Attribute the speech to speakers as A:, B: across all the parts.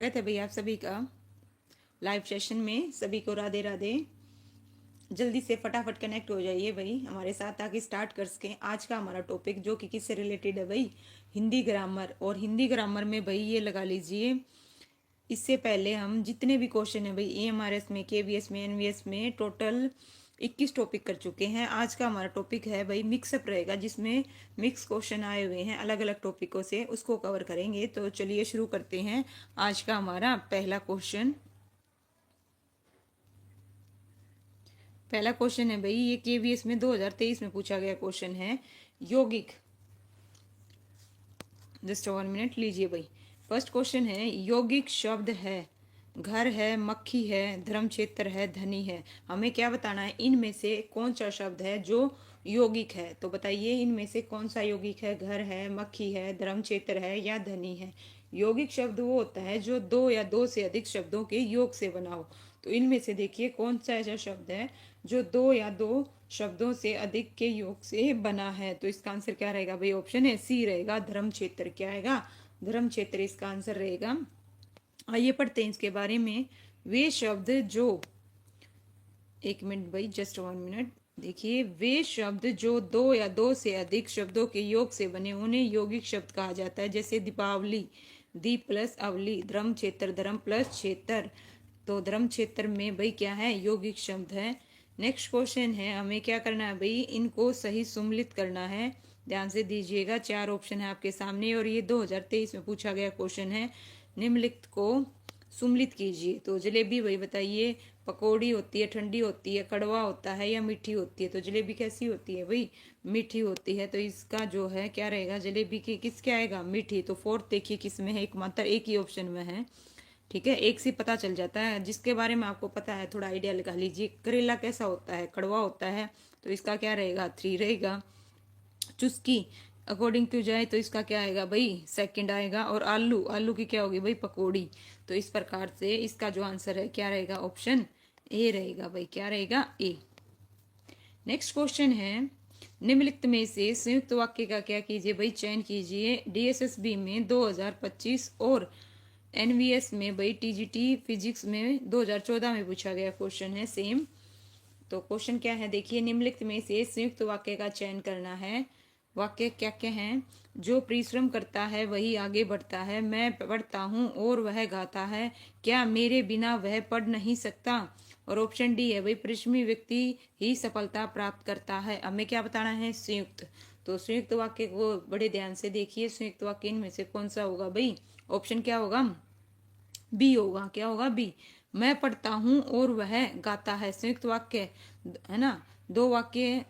A: स्वागत है भाई आप सभी का लाइव सेशन में। सभी को राधे राधे। जल्दी से फटाफट कनेक्ट हो जाइए भाई हमारे साथ ताकि स्टार्ट कर सकें आज का हमारा टॉपिक, जो कि किससे रिलेटेड है भाई, हिंदी ग्रामर। और हिंदी ग्रामर में भाई ये लगा लीजिए, इससे पहले हम जितने भी क्वेश्चन है भाई एएमआरएस में, केवीएस में, एनवीएस में, टोटल 21 टॉपिक कर चुके हैं। आज का हमारा टॉपिक है भाई मिक्सअप रहेगा, जिसमें मिक्स क्वेश्चन आए हुए हैं अलग अलग टॉपिकों से, उसको कवर करेंगे। तो चलिए शुरू करते हैं आज का हमारा पहला क्वेश्चन। पहला क्वेश्चन है भाई, ये केवीएस में 2023 में पूछा गया क्वेश्चन है। यौगिक, जस्ट 1 मिनट लीजिए भाई। फर्स्ट क्वेश्चन है, यौगिक शब्द है, घर है, मक्खी है, धर्म क्षेत्र है, धनी है। हमें क्या बताना है, इनमें से कौन सा शब्द है जो यौगिक है। तो बताइए इनमें से कौन सा यौगिक है, घर है, मक्खी है, धर्म क्षेत्र है या धनी है। यौगिक शब्द वो होता है जो दो या दो से अधिक शब्दों के योग से बना हो। तो इनमें से देखिए कौन सा ऐसा शब्द है जो दो या दो शब्दों से अधिक के योग से बना है। तो इसका आंसर क्या रहेगा भाई, ऑप्शन है सी रहेगा, धर्म क्षेत्र। क्या आएगा, धर्म क्षेत्र इसका आंसर रहेगा। आइए पढ़ते हैं इसके बारे में। वे शब्द जो, 1 मिनट भाई, जस्ट 1 मिनट। देखिए, वे शब्द जो दो या दो से अधिक शब्दों के योग से बने उन्हें यौगिक शब्द कहा जाता है। जैसे दीपावली, दीप प्लस अवली, धर्म क्षेत्र, धर्म प्लस क्षेत्र। तो धर्म क्षेत्र में भाई क्या है, यौगिक शब्द है। नेक्स्ट क्वेश्चन है, हमें क्या करना है भाई, इनको सही सुम्मिलित करना है। ध्यान से दीजिएगा, 4 ऑप्शन है आपके सामने और ये 2023 में पूछा गया क्वेश्चन है। निम्नलिखित को सुम्मिलित कीजिए। तो जलेबी भाई बताइए, पकौड़ी होती है, ठंडी होती है, कड़वा होता है या मीठी होती है। तो जलेबी कैसी होती है भाई, मीठी होती है। तो इसका जो है क्या रहेगा, जलेबी की किस क्या आएगा, मीठी। तो फोर्थ देखिए किस में है, एक मात्र एक ही ऑप्शन में है। ठीक है, एक से पता चल जाता है। जिसके बारे में आपको पता है थोड़ा आइडिया लगा लीजिए। करेला कैसा होता है, कड़वा होता है। तो इसका क्या रहेगा, 3 रहेगा। चुस्की अकॉर्डिंग टू जाए तो इसका क्या आएगा भाई, सेकंड आएगा। और आलू, आलू की क्या होगी भाई, पकौड़ी। तो इस प्रकार से इसका जो आंसर है क्या रहेगा, ऑप्शन ए रहेगा भाई। क्या रहेगा, ए। नेक्स्ट क्वेश्चन है, निम्नलिखित में से संयुक्त वाक्य का क्या कीजिए भाई, चयन कीजिए। डीएसएसबी में 2025 और एनवीएस में भाई टीजीटी फिजिक्स में 2014 में पूछा गया क्वेश्चन है, सेम। तो क्वेश्चन क्या है देखिए, निम्नलिखित में से संयुक्त वाक्य का चयन करना है। वाक्य क्या क्या हैं, जो परिश्रम करता है वही आगे बढ़ता है, मैं पढ़ता हूँ और वह गाता है, क्या मेरे बिना वह पढ़ नहीं सकता। और ऑप्शन डी है भाई, परिश्रमी व्यक्ति ही सफलता प्राप्त करता है। हमें क्या बताना है, संयुक्त। तो संयुक्त वाक्य को बड़े ध्यान से देखिए, संयुक्त वाक्य इनमें से कौन सा होगा भाई, ऑप्शन क्या होगा, बी होगा। क्या होगा, बी। मैं पढ़ता हूँ और वह गाता है, संयुक्त वाक्य है ना। दो वाक्य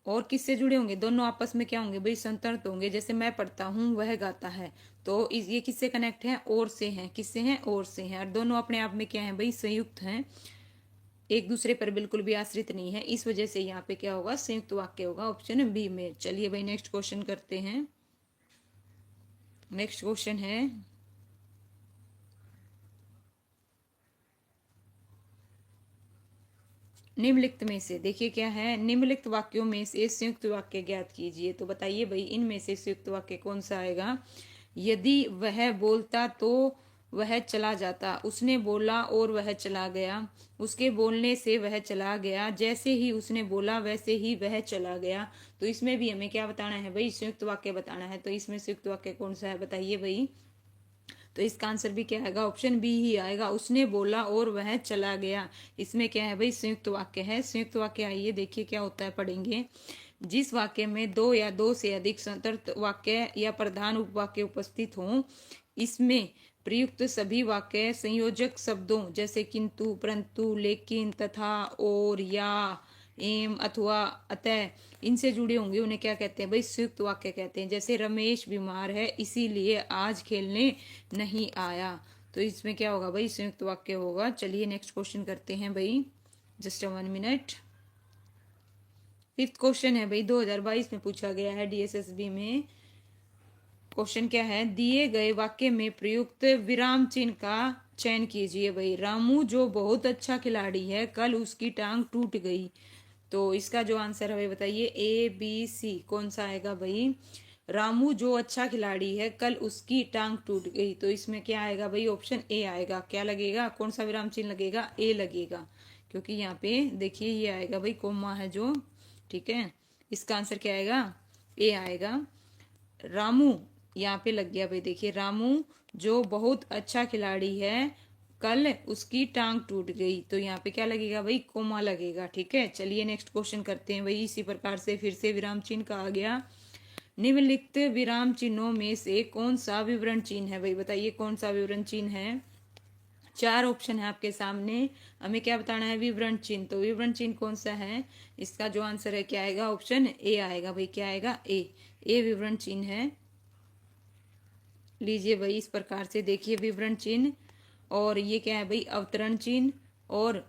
A: और किससे जुड़े होंगे, दोनों आपस में क्या होंगे भाई, संतर्त होंगे। जैसे मैं पढ़ता हूँ वह गाता है, तो ये किससे कनेक्ट है, और से हैं। किससे हैं, और से हैं। और दोनों अपने आप में क्या है भाई, संयुक्त हैं, एक दूसरे पर बिल्कुल भी आश्रित नहीं है। इस वजह से यहाँ पे क्या होगा, संयुक्त वाक्य होगा, ऑप्शन बी में। चलिए भाई नेक्स्ट क्वेश्चन करते हैं। नेक्स्ट क्वेश्चन है, निम्नलिखित में से देखिए क्या है, निम्नलिखित वाक्यों में से संयुक्त वाक्य ज्ञात कीजिए। तो बताइए भाई इनमें से संयुक्त वाक्य कौन सा आएगा। यदि वह बोलता तो वह चला जाता, उसने बोला और वह चला गया, उसके बोलने से वह चला गया, जैसे ही उसने बोला वैसे ही वह चला गया। तो इसमें भी हमें क्या बताना है भाई, संयुक्त वाक्य बताना है। तो इसमें संयुक्त वाक्य कौन सा है बताइए भाई। तो इसका आंसर भी क्या आएगा, ऑप्शन बी ही आएगा, उसने बोला और वह चला गया। इसमें क्या है भाई, संयुक्त वाक्य है। संयुक्त वाक्य आइए देखिए क्या होता है, पढ़ेंगे। जिस वाक्य में दो या दो से अधिक संतर्त वाक्य या प्रधान उपवाक्य उपस्थित हों, इसमें प्रयुक्त सभी वाक्य संयोजक शब्दों जैसे किंतु, परंतु, लेकिन, तथा, और, या, एम, अथवा, अतः इनसे जुड़े होंगे, उन्हें क्या कहते हैं भाई, संयुक्त वाक्य कहते हैं। जैसे रमेश बीमार है इसीलिए आज खेलने नहीं आया। तो इसमें क्या होगा भाई, संयुक्त वाक्य होगा। चलिए नेक्स्ट क्वेश्चन करते हैं भाई, जस्ट 1 मिनट। फिफ्थ क्वेश्चन है भाई, 2022 में पूछा गया है डीएसएसबी में। क्वेश्चन क्या है, दिए गए वाक्य में प्रयुक्त विराम चिन्ह का चयन कीजिए भाई। रामू जो बहुत अच्छा खिलाड़ी है, कल उसकी टांग टूट गई। तो इसका जो आंसर है भाई बताइए, ए बी सी कौन सा आएगा भाई। रामू जो अच्छा खिलाड़ी है, कल उसकी टांग टूट गई। तो इसमें क्या आएगा भाई, ऑप्शन ए आएगा। क्या लगेगा, कौन सा विराम चिन्ह लगेगा, ए लगेगा, क्योंकि यहाँ पे देखिए ये आएगा भाई कोमा है जो, ठीक है। इसका आंसर क्या आएगा, ए आएगा। रामू यहाँ पे लग गया भाई, देखिए रामू जो बहुत अच्छा खिलाड़ी है, कल उसकी टांग टूट गई। तो यहाँ पे क्या लगेगा भाई, कोमा लगेगा, ठीक है। चलिए नेक्स्ट क्वेश्चन करते हैं भाई। इसी प्रकार से फिर से विराम चिन्ह का आ गया। निम्नलिखित विराम चिन्हों में से कौन सा विवरण चिन्ह है, भाई बताइए कौन सा विवरण चिन्ह है। चार ऑप्शन है आपके सामने, हमें क्या बताना है, विवरण चिन्ह। तो विवरण चिन्ह कौन सा है, इसका जो आंसर है क्या आएगा, ऑप्शन ए आएगा भाई। क्या आएगा, ए विवरण चिन्ह है। लीजिए भाई इस प्रकार से देखिए विवरण चिन्ह, और ये क्या है भाई, अवतरण चिन्ह और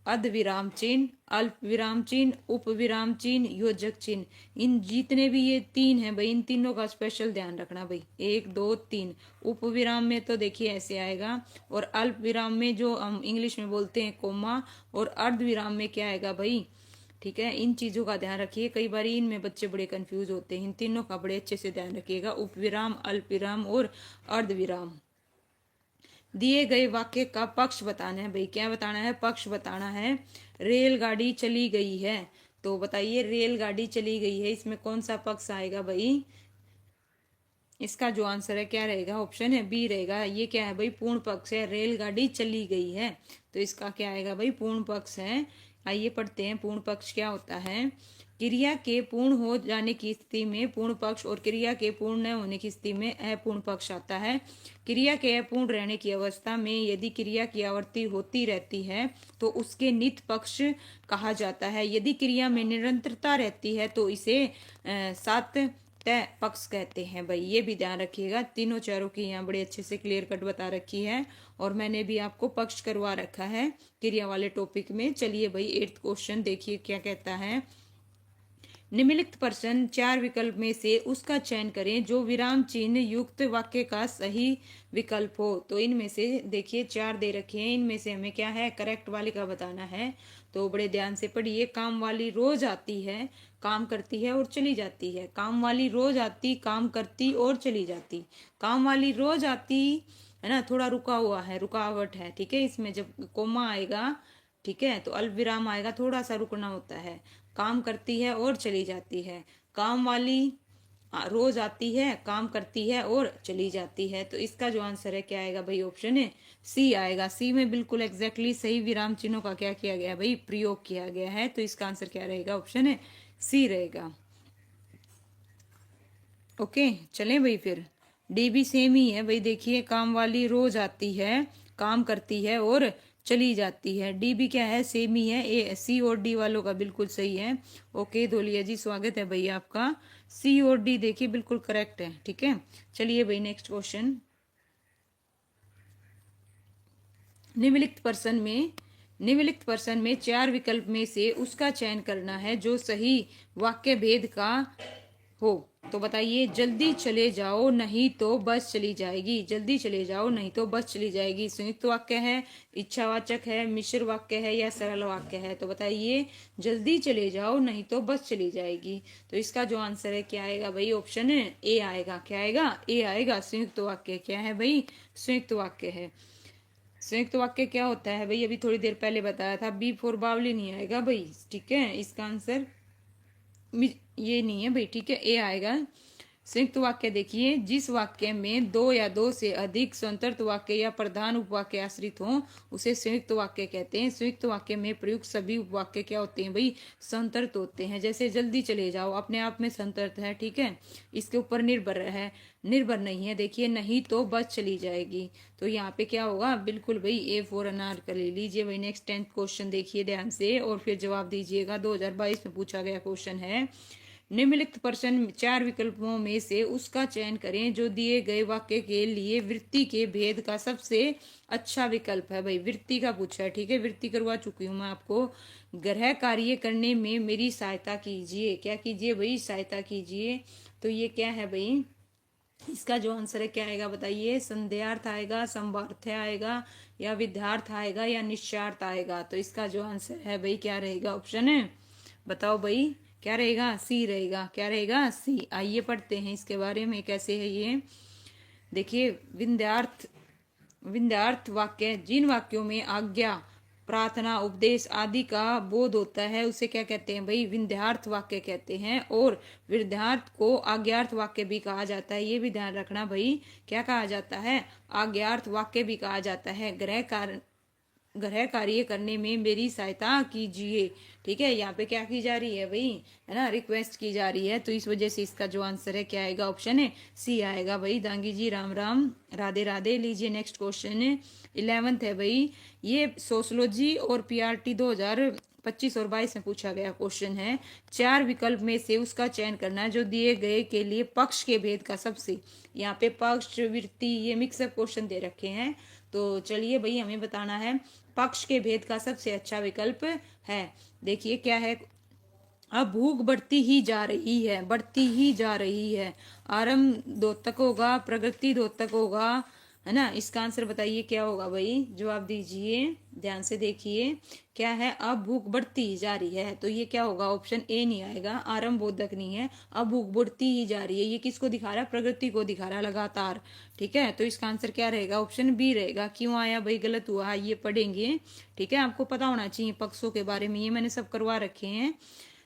A: अर्ध विराम चिन्ह, अल्प विराम चिन्ह, उप विराम चिन्ह, योजक चिन्ह। इन जितने भी ये तीन है भाई, इन तीनों का स्पेशल ध्यान रखना भाई, 1 2 3। उप विराम में तो देखिए ऐसे आएगा, और अल्प विराम में जो हम इंग्लिश में बोलते हैं कोमा, और अर्ध विराम में क्या आएगा भाई, ठीक है। इन चीजों का ध्यान रखिए, कई बार इनमें बच्चे बड़े कंफ्यूज होते हैं। इन तीनों का बड़े अच्छे से ध्यान रखिएगा, उप विराम, अल्प विराम और अर्ध विराम। दिए गए वाक्य का पक्ष बताना है भाई, क्या बताना है, पक्ष बताना है। रेलगाड़ी चली गई है, तो बताइए रेलगाड़ी चली गई है, इसमें कौन सा पक्ष आएगा भाई। इसका जो आंसर है क्या रहेगा, ऑप्शन है बी रहेगा। ये क्या है भाई, पूर्ण पक्ष है, रेलगाड़ी चली गई है, तो इसका क्या आएगा भाई, पूर्ण पक्ष है। आइए पढ़ते हैं पूर्ण पक्ष क्या होता है। क्रिया के पूर्ण हो जाने की स्थिति में पूर्ण पक्ष, और क्रिया के पूर्ण न होने की स्थिति में अपूर्ण पक्ष आता है। क्रिया के अपूर्ण रहने की अवस्था में यदि क्रिया की आवृत्ति होती रहती है तो उसके नित पक्ष कहा जाता है। यदि क्रिया में निरंतरता रहती है तो इसे सात तय पक्ष कहते हैं भाई। ये भी ध्यान रखिएगा, तीनों चारों की यहाँ बड़े अच्छे से क्लियर कट बता रखी है, और मैंने भी आपको पक्ष करवा रखा है क्रिया वाले टॉपिक में। चलिए भाई 8th क्वेश्चन देखिए क्या कहता है। निम्नलिखित प्रश्न 4 विकल्प में से उसका चयन करें जो विराम चिन्ह युक्त वाक्य का सही विकल्प हो। तो इनमें से देखिए 4 दे रखे हैं, इनमें से हमें क्या है, करेक्ट वाले का बताना है। तो बड़े ध्यान से पढ़िए। काम वाली रोज आती है, काम करती है और चली जाती है। काम वाली रोज आती, काम करती और चली जाती। काम वाली रोज आती है ना, थोड़ा रुका हुआ है, रुकावट है, ठीक है। इसमें जब कोमा आएगा, ठीक है, तो अल्प विराम आएगा, थोड़ा सा रुकना होता है। काम करती है और चली जाती है। काम वाली रोज आती है, काम करती है और चली जाती है। तो इसका जो आंसर है क्या आएगा भाई, ऑप्शन है सी आएगा। सी में बिल्कुल एग्जैक्टली सही विराम चिन्हों का क्या किया गया भाई, प्रयोग किया गया है। तो इसका आंसर क्या रहेगा, ऑप्शन है सी रहेगा। ओके चलें भाई, फिर डी भी सेम ही है भाई। देखिए काम वाली रोज आती है, काम करती है और चली जाती है। डी भी क्या है, सेम ही है। ए सी और डी वालों का बिल्कुल सही है। ओके धोलिया जी स्वागत है भाई आपका। सी और डी देखिए बिल्कुल करेक्ट है, ठीक है। चलिए भाई नेक्स्ट क्वेश्चन। निम्नलिखित प्रश्न में 4 विकल्प में से उसका चयन करना है जो सही वाक्य भेद का हो। तो बताइए, जल्दी चले जाओ नहीं तो बस चली जाएगी। जल्दी चले जाओ नहीं तो बस चली जाएगी संयुक्त वाक्य है, इच्छावाचक है, मिश्र वाक्य है या सरल वाक्य है। तो बताइए, जल्दी चले जाओ नहीं तो बस चली जाएगी। तो इसका जो आंसर है क्या आएगा भाई, ऑप्शन है ए आएगा। क्या आएगा, ए आएगा। संयुक्त वाक्य क्या है भाई, संयुक्त वाक्य है। संयुक्त वाक्य क्या होता है भाई, अभी थोड़ी देर पहले बताया था। बी फॉर बावली नहीं आएगा भाई, ठीक है। इसका आंसर ये नहीं है भाई, ठीक है, ए आएगा। संयुक्त वाक्य देखिए, जिस वाक्य में 2 या 2 से अधिक स्वतंत्र वाक्य या प्रधान उपवाक्य आश्रित हों उसे संयुक्त वाक्य कहते हैं। संयुक्त वाक्य में प्रयुक्त सभी उपवाक्य क्या होते हैं भाई, संतर्त होते हैं। जैसे जल्दी चले जाओ अपने आप में संतर्त है, ठीक है। इसके ऊपर निर्भर है, निर्भर नहीं है। देखिए, नहीं तो बस चली जाएगी। तो यहाँ पे क्या होगा, बिल्कुल भाई ए फॉर अनारकली। लीजिए भाई नेक्स्ट 10th क्वेश्चन देखिए ध्यान से और फिर जवाब दीजिएगा। 2022 में पूछा गया क्वेश्चन है। निम्नलिखित प्रश्न 4 विकल्पों में से उसका चयन करें जो दिए गए वाक्य के लिए वृत्ति के भेद का सबसे अच्छा विकल्प है। भाई वृत्ति का पूछा है, ठीक है। वृत्ति करवा चुकी हूं मैं आपको। गृह कार्य करने में मेरी सहायता कीजिए। क्या कीजिए भाई, सहायता कीजिए। तो ये क्या है भाई, इसका जो आंसर है क्या आएगा बताइए। संदेहार्थ आएगा, संभार्थ्य आएगा, या विद्यार्थ आएगा, या निश्चार्थ आएगा। तो इसका जो आंसर है भाई क्या रहेगा, ऑप्शन है, बताओ भाई क्या रहेगा? सी रहेगा। क्या रहेगा? सी। आइए पढ़ते हैं इसके बारे में, कैसे है ये। देखिए, विंध्यार्थ विंध्यार्थ वाक्य, जिन वाक्यों में आज्ञा, प्रार्थना, उपदेश आदि का बोध होता है उसे क्या कहते हैं भाई? विंध्यार्थ वाक्य कहते हैं। और विंध्यार्थ को आज्ञार्थ वाक्य भी कहा जाता है, ये भी ध्यान रखना भाई। क्या कहा जाता है? आज्ञार्थ वाक्य भी कहा जाता है। गृह कार्य करने में मेरी सहायता कीजिए। ठीक है, यहाँ पे क्या की जा रही है भाई? है ना, रिक्वेस्ट की जा रही है। तो इस वजह से इसका जो आंसर है क्या आएगा? ऑप्शन है सी आएगा भाई। दांगी जी राम राम, राधे राधे। लीजिए नेक्स्ट क्वेश्चन है, 11th है भाई। ये सोशोलॉजी और पीआरटी 2025 और 22 में पूछा गया क्वेश्चन है। 4 विकल्प में से उसका चयन करना जो दिए गए के लिए पक्ष के भेद का सबसे, यहाँ पे पक्ष, वृत्ति, ये मिक्सअप क्वेश्चन दे रखे हैं। तो चलिए भाई, हमें बताना है पक्ष के भेद का सबसे अच्छा विकल्प है। देखिए क्या है। अब भूख बढ़ती ही जा रही है, बढ़ती ही जा रही है। आरंभ द्योतक होगा, प्रगति द्योतक होगा, है ना। इसका आंसर बताइए क्या होगा भाई? जवाब दीजिए, ध्यान से देखिए। क्या है? अब भूख बढ़ती ही जा रही है, तो ये क्या होगा? ऑप्शन ए नहीं आएगा, आरंभ बोधक नहीं है। अब भूख बढ़ती ही जा रही है, ये किसको दिखा रहा है? प्रगति को दिखा रहा है लगातार। ठीक है, तो इसका आंसर क्या रहेगा? ऑप्शन बी रहेगा। क्यों आया भाई? गलत हुआ, ये पढ़ेंगे। ठीक है, आपको पता होना चाहिए पक्षों के बारे में, ये मैंने सब करवा रखे हैं।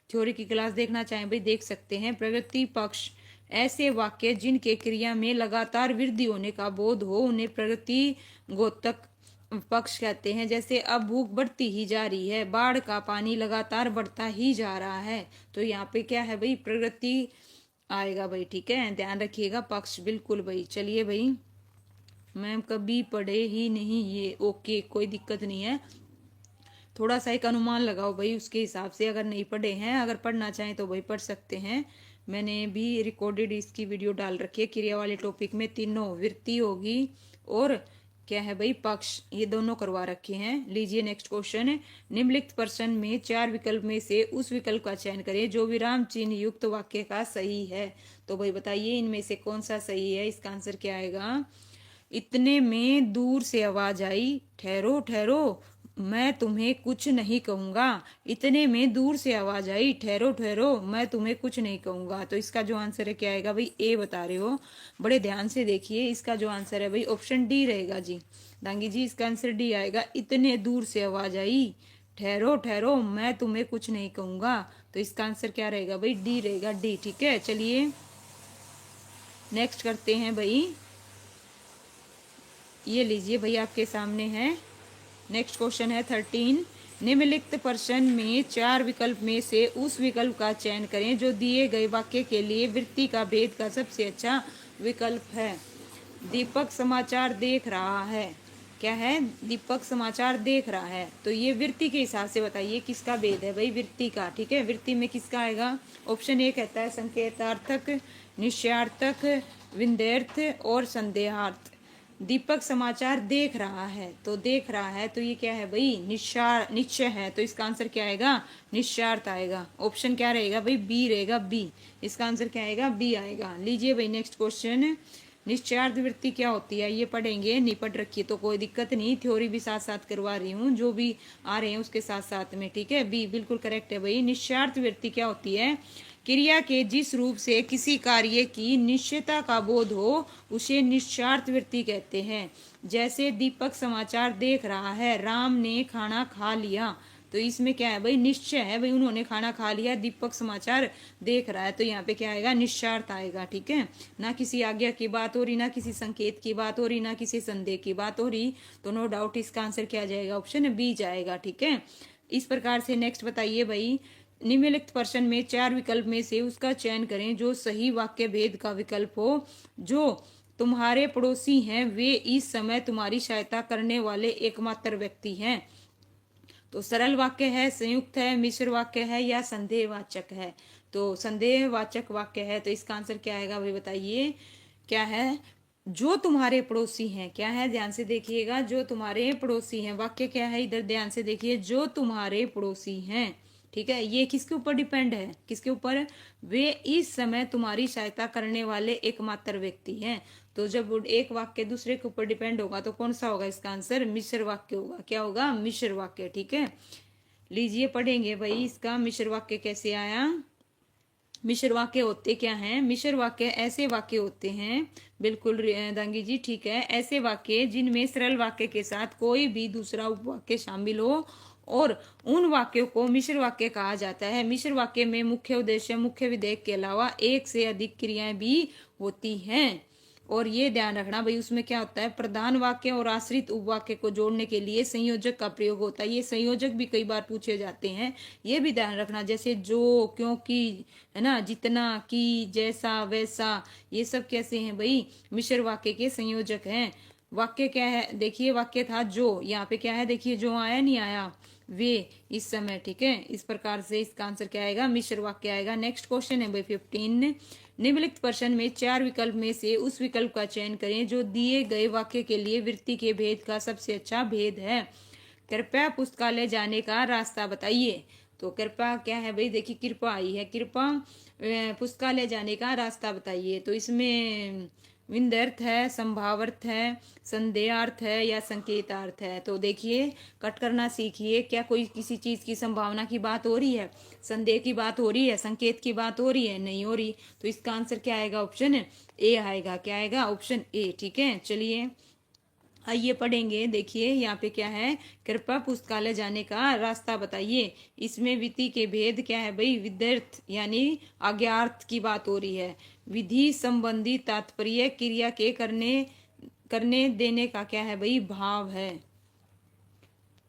A: थ्योरी की क्लास देखना चाहें भाई देख सकते हैं। प्रगति पक्ष, ऐसे वाक्य जिनके क्रिया में लगातार वृद्धि होने का बोध हो उन्हें प्रगति गोतक पक्ष कहते हैं। जैसे अब भूख बढ़ती ही जा रही है, बाढ़ का पानी लगातार बढ़ता ही जा रहा है, तो यहाँ पे क्या है भाई? प्रगति आएगा भाई। ठीक है, ध्यान रखिएगा, पक्ष बिल्कुल भाई। चलिए भाई, मैम कभी पढ़े ही नहीं ये, ओके कोई दिक्कत नहीं है। थोड़ा सा एक अनुमान लगाओ भाई उसके हिसाब से, अगर नहीं पढ़े हैं, अगर पढ़ना चाहें तो भाई पढ़ सकते हैं। मैंने भी रिकॉर्डेड इसकी वीडियो डाल रखी है। क्रिया वाले टॉपिक में तीनों, वृत्ति होगी और क्या है भाई? पक्ष, ये दोनों करवा रखे हैं। लीजिए नेक्स्ट क्वेश्चन है। निम्नलिखित प्रश्न में 4 विकल्प में से उस विकल्प का चयन करें जो विराम चिन्ह युक्त वाक्य का सही है। तो भाई बताइए इनमें से कौन सा सही है? इसका आंसर क्या आएगा? इतने में दूर से आवाज आई, ठहरो ठहरो मैं तुम्हें कुछ नहीं कहूंगा। इतने में दूर से आवाज आई, ठहरो ठहरो मैं तुम्हें कुछ नहीं कहूंगा। तो इसका जो आंसर है क्या आएगा भाई? ए बता रहे हो, बड़े ध्यान से देखिए। इसका जो आंसर है भाई ऑप्शन डी रहेगा जी। दांगी जी, इसका आंसर डी आएगा। इतने दूर से आवाज आई, ठहरो ठहरो मैं तुम्हें कुछ नहीं कहूंगा। तो इसका आंसर क्या रहेगा भाई? डी रहेगा, डी। ठीक है, चलिए नेक्स्ट करते हैं भाई। ये लीजिए भाई, आपके सामने है नेक्स्ट क्वेश्चन है 13। निम्नलिखित प्रश्न में 4 विकल्प में से उस विकल्प का चयन करें जो दिए गए वाक्य के लिए वृत्ति का भेद का सबसे अच्छा विकल्प है। दीपक समाचार देख रहा है। क्या है? दीपक समाचार देख रहा है। तो ये वृत्ति के हिसाब से बताइए किसका भेद है भाई? वृत्ति का। ठीक है, वृत्ति में किसका आएगा? ऑप्शन ए कहता है संकेतार्थक, निश्चयार्थक, विंध्यर्थ और संदेहार्थ। दीपक समाचार देख रहा है, तो देख रहा है तो ये क्या है भाई? निश्चय है। तो इसका आंसर क्या आएगा? निश्चयार्थ आएगा। ऑप्शन क्या रहेगा भाई? बी रहेगा, बी। इसका आंसर क्या आएगा? बी आएगा। लीजिए भाई नेक्स्ट क्वेश्चन। निश्चयार्थ वृत्ति क्या होती है ये पढ़ेंगे, नहीं पढ़ रखी तो कोई दिक्कत नहीं, थ्योरी भी साथ साथ करवा रही हूँ, जो भी आ रहे हैं उसके साथ साथ में। ठीक है, बी बिल्कुल करेक्ट है भाई। निश्चयार्थ वृत्ति क्या होती है? क्रिया के जिस रूप से किसी कार्य की निश्चयता का बोध हो उसे निश्चयार्थ वृत्ति कहते हैं। जैसे दीपक समाचार देख रहा है, राम ने खाना खा लिया। तो इसमें क्या है भाई? निश्चय है भाई, उन्होंने खाना खा लिया, दीपक समाचार देख रहा है। तो यहाँ पे क्या आएगा? निश्चयार्थ आएगा। ठीक है, ना किसी आज्ञा की बात हो रही, ना किसी संकेत की बात हो रही, ना किसी संदेह की बात हो रही। तो नो डाउट इसका आंसर क्या जाएगा? ऑप्शन बी जाएगा। ठीक है, इस प्रकार से नेक्स्ट बताइए भाई। निम्नलिखित प्रश्न में 4 विकल्प में से उसका चयन करें जो सही वाक्य भेद का विकल्प हो। जो तुम्हारे पड़ोसी हैं वे इस समय तुम्हारी सहायता करने वाले एकमात्र व्यक्ति हैं। तो सरल वाक्य है, संयुक्त है, मिश्र वाक्य है या संदेहवाचक है? तो संदेहवाचक वाक्य है। तो इसका आंसर क्या आएगा भाई बताइए? क्या है? जो तुम्हारे पड़ोसी हैं। क्या है? ध्यान से देखिएगा, जो तुम्हारे पड़ोसी हैं। वाक्य क्या है? इधर ध्यान से देखिए, जो तुम्हारे पड़ोसी हैं। ठीक है, ये किसके ऊपर डिपेंड है? किसके ऊपर? वे इस समय तुम्हारी सहायता करने वाले एकमात्र व्यक्ति हैं। तो जब एक वाक्य दूसरे के ऊपर डिपेंड होगा तो कौन सा होगा? इसका आंसर मिश्र वाक्य होगा। क्या होगा? मिश्र वाक्य। ठीक है, लीजिए पढ़ेंगे भाई इसका मिश्र वाक्य कैसे आया। मिश्र वाक्य होते क्या हैं? मिश्र वाक्य ऐसे वाक्य होते हैं, बिल्कुल दांगी जी, ठीक है, ऐसे वाक्य जिनमें सरल वाक्य के साथ कोई भी दूसरा उपवाक्य शामिल हो और उन वाक्यों को मिश्र वाक्य कहा जाता है। मिश्र वाक्य में मुख्य उद्देश्य, मुख्य विधेयक के अलावा एक से अधिक क्रियाएं भी होती हैं। और ये ध्यान रखना भाई, उसमें क्या होता है, प्रधान वाक्य और आश्रित उपवाक्य को जोड़ने के लिए संयोजक का प्रयोग होता है। ये संयोजक भी कई बार पूछे जाते हैं, ये भी ध्यान रखना, जैसे जो, क्योंकि, है ना, जितना, की, जैसा, वैसा, ये सब कैसे हैं भाई? मिश्र वाक्य के संयोजक हैं। वाक्य क्या है? देखिए, वाक्य था जो, यहाँ पे क्या है, देखिए, जो आया नहीं आया, वे, इस समय, ठीक है। इस प्रकार से इसका आंसर क्या आएगा? मिश्र वाक्य आएगा। नेक्स्ट क्वेश्चन है भाई 15। निम्नलिखित प्रश्न में 4 विकल्प में से उस विकल्प का चयन करें जो दिए गए वाक्य के लिए वृत्ति के भेद का सबसे अच्छा भेद है। कृपया पुस्तकालय जाने का रास्ता बताइए। तो कृपया क्या है भाई? देखिए, कृपा आई है, कृपा पुस्तकालय जाने का रास्ता बताइए। तो इसमें विंदर्थ है, संभावर्थ है, संदेहार्थ है या संकेतार्थ है। तो देखिए, कट करना सीखिए। क्या कोई किसी चीज की संभावना की बात हो रही है, संदेह की बात हो रही है, संकेत की बात हो रही है? नहीं हो रही। तो इसका आंसर क्या आएगा? ऑप्शन ए आएगा। क्या आएगा? ऑप्शन ए, ठीक है। चलिए आइए पढ़ेंगे। देखिए यहाँ पे क्या है, कृपया पुस्तकालय जाने का रास्ता बताइए। इसमें विधि के भेद क्या है भाई? विद्यार्थ यानी आज्ञार्थ की बात हो रही है। विधि संबंधी तात्पर्य क्रिया के करने देने का क्या है भाई? भाव है।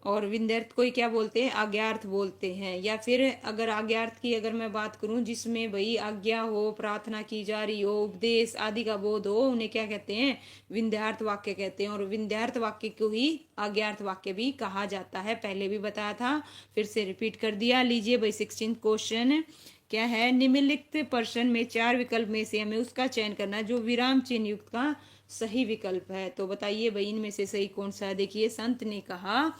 A: और विंध्यर्थ को ही क्या बोलते हैं? आज्ञार्थ बोलते हैं। या फिर अगर आज्ञार्थ की अगर मैं बात करूं, जिसमें भाई आज्ञा हो, प्रार्थना की जा रही हो, उपदेश आदि का बोध हो, उन्हें क्या कहते हैं? विंध्यार्थ वाक्य कहते हैं। और विंध्यार्थ वाक्य को ही आज्ञार्थ वाक्य भी कहा जाता है। पहले भी बताया था, फिर से रिपीट कर दिया। लीजिए भाई 16 क्वेश्चन क्या है? निम्नलिखित प्रश्न में 4 विकल्प में से हमें उसका चयन करना है जो विराम चिन्ह युक्त का सही विकल्प है। तो बताइए भाई, इनमें से सही कौन सा है? देखिए, संत ने कहा,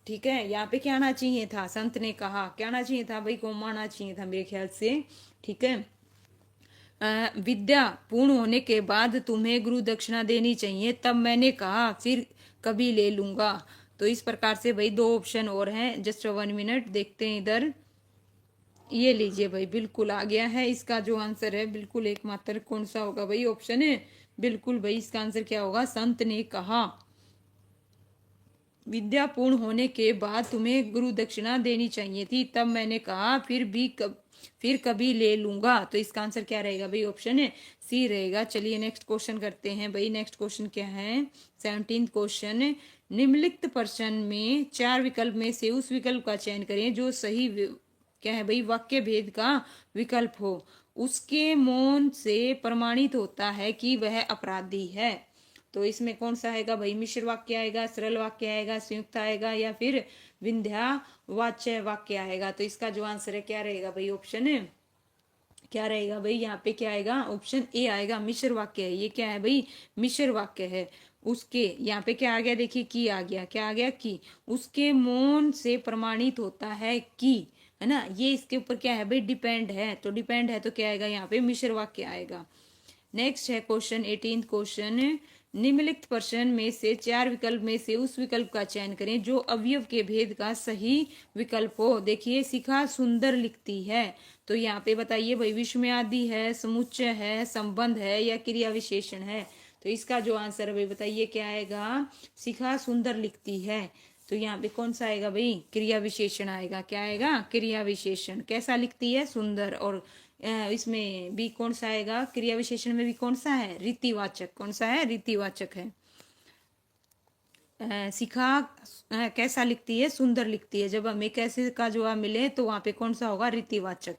A: ठीक है, यहाँ पे क्या आना चाहिए था? संत ने कहा, क्या आना चाहिए था भाई? कोमा आना चाहिए था मेरे ख्याल से, ठीक है। विद्या पूर्ण होने के बाद तुम्हें गुरु दक्षिणा देनी चाहिए, तब मैंने कहा फिर कभी ले लूंगा। तो इस प्रकार से भाई 2 ऑप्शन और हैं। जस्ट 1 मिनट, देखते हैं इधर। ये लीजिए भाई, बिल्कुल आ गया है। इसका जो आंसर है बिल्कुल एकमात्र कौन सा होगा भाई? ऑप्शन है, बिल्कुल भाई, इसका आंसर क्या होगा? संत ने कहा विद्या पूर्ण होने के बाद तुम्हें गुरु दक्षिणा देनी चाहिए थी, तब मैंने कहा फिर कभी ले लूंगा। तो इसका आंसर क्या रहेगा भाई? ऑप्शन है सी रहेगा। चलिए नेक्स्ट क्वेश्चन करते हैं भाई। नेक्स्ट क्वेश्चन क्या है? 17 क्वेश्चन। निम्नलिखित प्रश्न में 4 विकल्प में से उस विकल्प का चयन करें जो सही क्या है भाई? वाक्य भेद का विकल्प हो। उसके मौन से प्रमाणित होता है कि वह अपराधी है। तो इसमें कौन सा आएगा भाई? मिश्र वाक्य आएगा, सरल वाक्य आएगा, संयुक्त आएगा या फिर विंध्यावाच्य वाक्य आएगा? तो इसका जो आंसर है क्या रहेगा भाई? ऑप्शन है क्या रहेगा भाई? यहाँ पे क्या आएगा? ऑप्शन ए आएगा, मिश्र वाक्य है। ये क्या है भाई? मिश्र वाक्य है। उसके यहाँ पे क्या आ गया? देखिए, की आ गया। क्या आ गया? की। उसके मौन से प्रमाणित होता है कि, है ना, ये इसके ऊपर क्या है भाई? डिपेंड है। तो डिपेंड है तो क्या आएगा? यहाँ पे मिश्र वाक्य आएगा। नेक्स्ट है क्वेश्चन 18 क्वेश्चन। निम्नलिखित प्रश्न में से 4 विकल्प में से उस विकल्प का चयन करें जो अवयव के भेद का सही विकल्प हो। देखिए, शिखा सुंदर लिखती है। तो यहाँ पे बताइए भाई, विस्मय आदि है, समुच्चय है, संबंध है या क्रिया विशेषण है? तो इसका जो आंसर है भाई, बताइए क्या आएगा? शिखा सुंदर लिखती है। तो यहाँ पे कौन सा आएगा भाई? क्रिया विशेषण आएगा। क्या आएगा? क्रिया विशेषण। कैसा लिखती है? सुंदर। और इसमें भी कौन सा आएगा? क्रिया विशेषण में भी कौन सा है? रीतिवाचक। कौन सा है? रीतिवाचक है। शिखा कैसा लिखती है? सुंदर लिखती है। जब हमें कैसे का जवाब मिले तो वहां पे कौन सा होगा? रीतिवाचक।